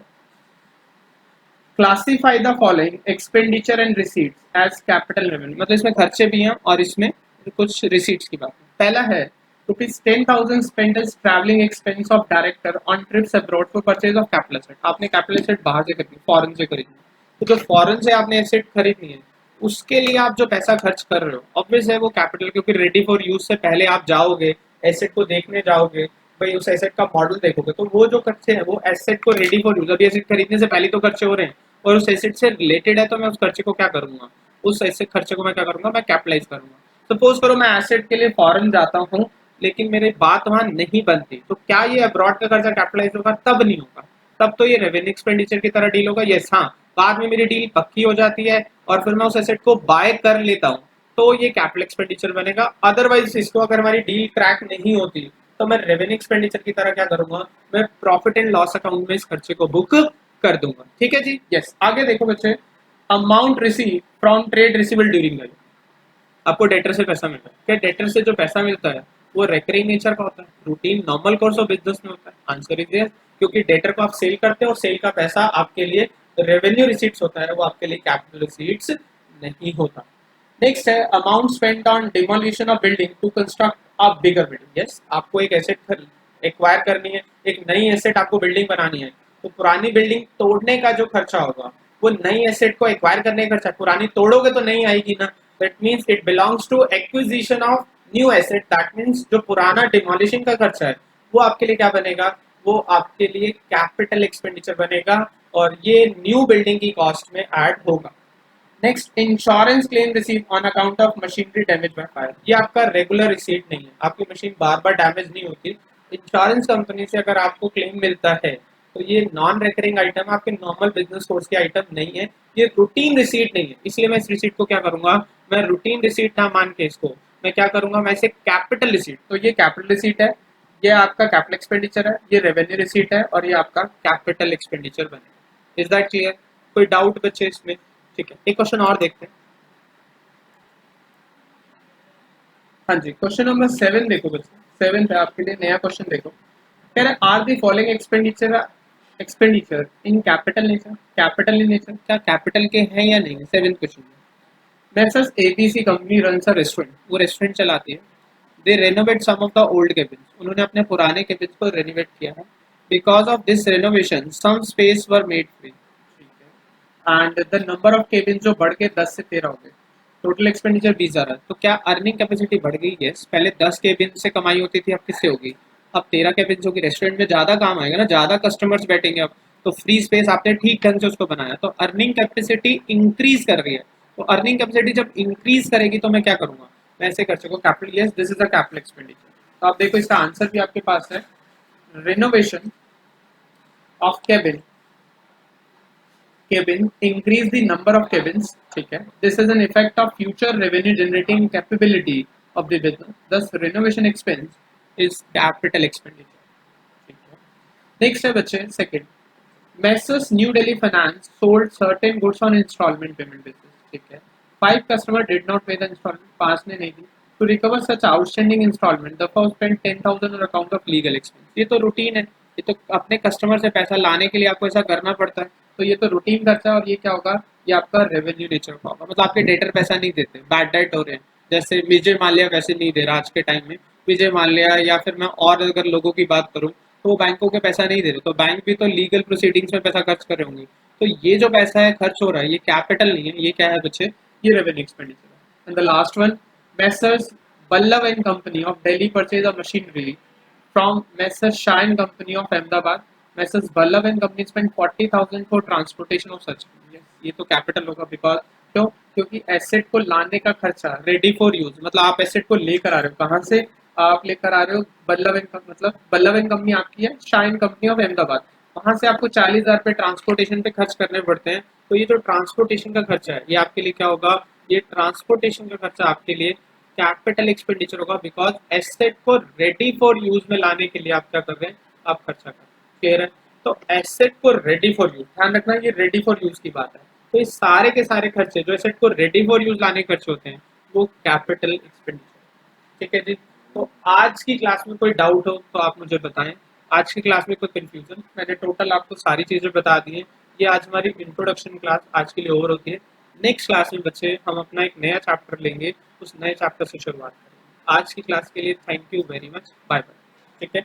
classify the following expenditure and receipts as capital revenue. मतलब इसमें खर्चे भी हैं और इसमें कुछ रिसीट्स की बात है। पहला है rupees 10,000 spend as travelling expense of director on trips abroad for purchase of capital asset. आपने कैपिटल एसेट बाहर से खरीदनी, फॉरेन से खरीदनी, तो जो फॉरेन से आपने एसेट खरीदनी है उसके लिए आप जो पैसा खर्च कर रहे हो ऑब्वियस है वो कैपिटल, क्योंकि रेडी फॉर यूज से पहले आप जाओगे, एसेट को देखने जाओगे, भाई उस एसेट का मॉडल देखोगे, तो वो जो खर्चे हैं वो एसेट को रेडी फॉर यूज, अभी एसेट खरीदने से पहले तो खर्चे हो रहे हैं और उस एसेट से रिलेटेड है, तो मैं उस खर्चे को क्या करूंगा, उस एसेट खर्चे को मैं क्या करूंगा, मैं कैपिटलाइज करूंगा। सपोज करो मैं एसेट के लिए फॉरेन जाता हूँ लेकिन मेरी बात वहां नहीं बनती, तो क्या ये अब्रॉड का खर्चा कैपिटलाइज होगा? तब नहीं होगा, तब तो ये रेवेन्यू एक्सपेंडिचर की तरह डील होगा। यस हाँ, बाद में मेरी डील पक्की हो जाती है और फिर मैं उस एसेट को बाय कर लेता हूँ तो ये कैपिटल एक्सपेंडिचर बनेगा। अदरवाइज इसको अगर हमारी डील क्रैक नहीं होती तो मैं रेवेन्यू एक्सपेंडिचर की तरह क्या करूंगा, मैं प्रॉफिट एंड लॉस अकाउंट में इस खर्चे को बुक कर दूंगा। ठीक है जी, यस। आगे देखो बच्चे, amount receive from trade receivable during the year. आपको डेटर से पैसा मिलता है, क्या डेटर से जो पैसा मिलता है वो रेकरिंग नेचर का होता है, routine normal course of business में होता है? आंसर इज यस, क्योंकि डेटर को आप सेल करते हो और सेल का पैसा आपके लिए रेवेन्यू रिसीट्स होता है, वो आपके लिए कैपिटल रिसीट्स नहीं होता। नेक्स्ट है amount spend on demolition of building to construct a bigger building. Yes, आपको एक एसेट एक्वायर करनी है, एक नई एसेट आपको बिल्डिंग बनानी है, तो पुरानी बिल्डिंग तोड़ने का जो खर्चा होगा वो नई एसेट को एक्वायर करने का खर्चा, पुरानी तोड़ोगे तो नहीं आएगी ना, that means it belongs to acquisition of new asset. That means जो पुराना डिमोलिशिंग का खर्चा है वो आपके लिए क्या बनेगा, वो आपके लिए कैपिटल एक्सपेंडिचर बनेगा और ये न्यू बिल्डिंग की कॉस्ट में ऐड होगा। Next, insurance claim receive on account of machinery damage by fire. ये आपका रेगुलर रिसीट नहीं है, आपकी मशीन बार बार डैमेज नहीं होती। इंश्योरेंस कंपनी से अगर आपको क्लेम मिलता है तो ये नॉन रेकरिंग आइटम, आपके नॉर्मल बिजनेस कोर्स के आइटम नहीं है, ये रूटीन रिसीट नहीं है। इसलिए मैं इस रिसीट को क्या करूंगा, मैं रूटीन रिसीट ना मान के इसको मैं क्या करूंगा, मैं इसे कैपिटल रिसीट, तो ये कैपिटल रिसीट है, ये आपका कैपिटल एक्सपेंडिचर है, ये रेवेन्यू रिसीट है और ये आपका कैपिटल एक्सपेंडिचर बनेगा। Is that clear? कोई डाउट बच्चे इसमें? ठीक है, एक क्वेश्चन और देखते हैं। हाँ जी, क्वेश्चन नंबर 7 देखो बच्चे, 7 है आपके लिए नया क्वेश्चन। देखो कह रहे are the following expenditure in capital nature. Capital in nature, क्या कैपिटल के हैं या नहीं? 7th क्वेश्चन में messrs ABC company runs a restaurant, वो रेस्टोरेंट चलाती है। They renovate some of the old cabins, उन्होंने अपने पुराने केबिन्स को रेनोवेट किया है। Because of this renovation some space were made free, and the number of cabin जो बढ़ के 10 से 13 हो गए, टोटल एक्सपेंडिचर 20,000। तो क्या अर्निंग कैपेसिटी बढ़ गई? यस, पहले 10 केबिन से कमाई होती थी, अब किससे होगी, अब 13 केबिन होगी। रेस्टोरेंट में ज्यादा काम आएगा ना, ज्यादा कस्टमर्स बैठेंगे अब, तो फ्री स्पेस आपने ठीक ढंग से उसको बनाया, तो अर्निंग कैपेसिटी इंक्रीज कर रही है। तो अर्निंग कैपेसिटी जब इंक्रीज करेगी तो मैं क्या करूंगा, मैं ऐसे खर्चे को capital, yes this is a capital expenditure. तो आप देखो इसका आंसर भी आपके पास है, renovation of cabin increase the number of cabins, ठीक है, this is an effect of future revenue generating capability of the business, thus renovation expense is capital expenditure, ठीक है। next है बच्चे second, Messrs New Delhi Finance sold certain goods on installment payment basis, ठीक है। 5 customer did not pay the installment, 5 ने नहीं दी। To recover such outstanding installment, the firm spent 10,000 on account of legal expense। ये तो routine है, ये तो अपने कस्टमर से पैसा लाने के लिए आपको ऐसा करना पड़ता है, तो ये तो रूटीन खर्चा है और ये क्या होगा, ये आपका रेवेन्यू नेचर का होगा। मतलब आपके डेटर पैसा नहीं देते, बैड डेट हो रहे हैं, जैसे विजय माल्या पैसे नहीं दे रहा आज के टाइम में, विजय माल्या या फिर मैं और अगर लोगों की बात करूँ तो वो बैंकों के पैसा नहीं दे रहे, तो बैंक भी तो लीगल प्रोसीडिंग्स में पैसा खर्च कर रहे होंगे। तो ये जो पैसा है खर्च हो रहा है, ये कैपिटल नहीं है, ये क्या है बच्चे, ये रेवेन्यू एक्सपेंडिचर है। And the last one, Messrs. Ballab and Company of Delhi purchase of machinery from Messrs. Shah and Company of Ahmedabad. Messrs. Ballab and Company spent 40,000 for transportation of such. Yes, ये तो capital होगा, because क्यों, क्योंकि asset को लाने का खर्चा ready for use, मतलब आप एसेट को लेकर आ रहे हो, कहाँ से आप लेकर आ रहे हो, बल्लभ एंड मतलब बल्लभ एंड कंपनी आपकी है, Shah and company of Ahmedabad, वहां से आपको 40,000 रुपए ट्रांसपोर्टेशन पे खर्च करने पड़ते हैं। तो ये जो ट्रांसपोर्टेशन का खर्चा है, ये आपके लिए क्या होगा, ये ट्रांसपोर्टेशन का खर्चा आपके लिए कैपिटल एक्सपेंडिचर होगा, बिकॉज एसेट को रेडी फॉर यूज में लाने के लिए आप क्या कर रहे हैं, आप खर्चा कर रहे हैं। क्लियर है? तो एसेट को रेडी फॉर यूज, ध्यान रखना ये रेडी फॉर यूज की बात है। तो ये सारे के सारे खर्चे जो एसेट को रेडी फॉर यूज लाने के खर्चे होते हैं, वो कैपिटल एक्सपेंडिचर। ठीक है जी। तो आज की क्लास में कोई डाउट हो तो आप मुझे बताएं, आज की क्लास में कोई कंफ्यूजन, मैंने टोटल आपको सारी चीजें बता दी हैं। ये आज हमारी इंट्रोडक्शन क्लास आज के लिए ओवर होती है। नेक्स्ट क्लास में बच्चे हम अपना एक नया चैप्टर लेंगे, उस नए चैप्टर से शुरुआत करेंगे। आज की क्लास के लिए thank you very much, bye bye. ठीक है।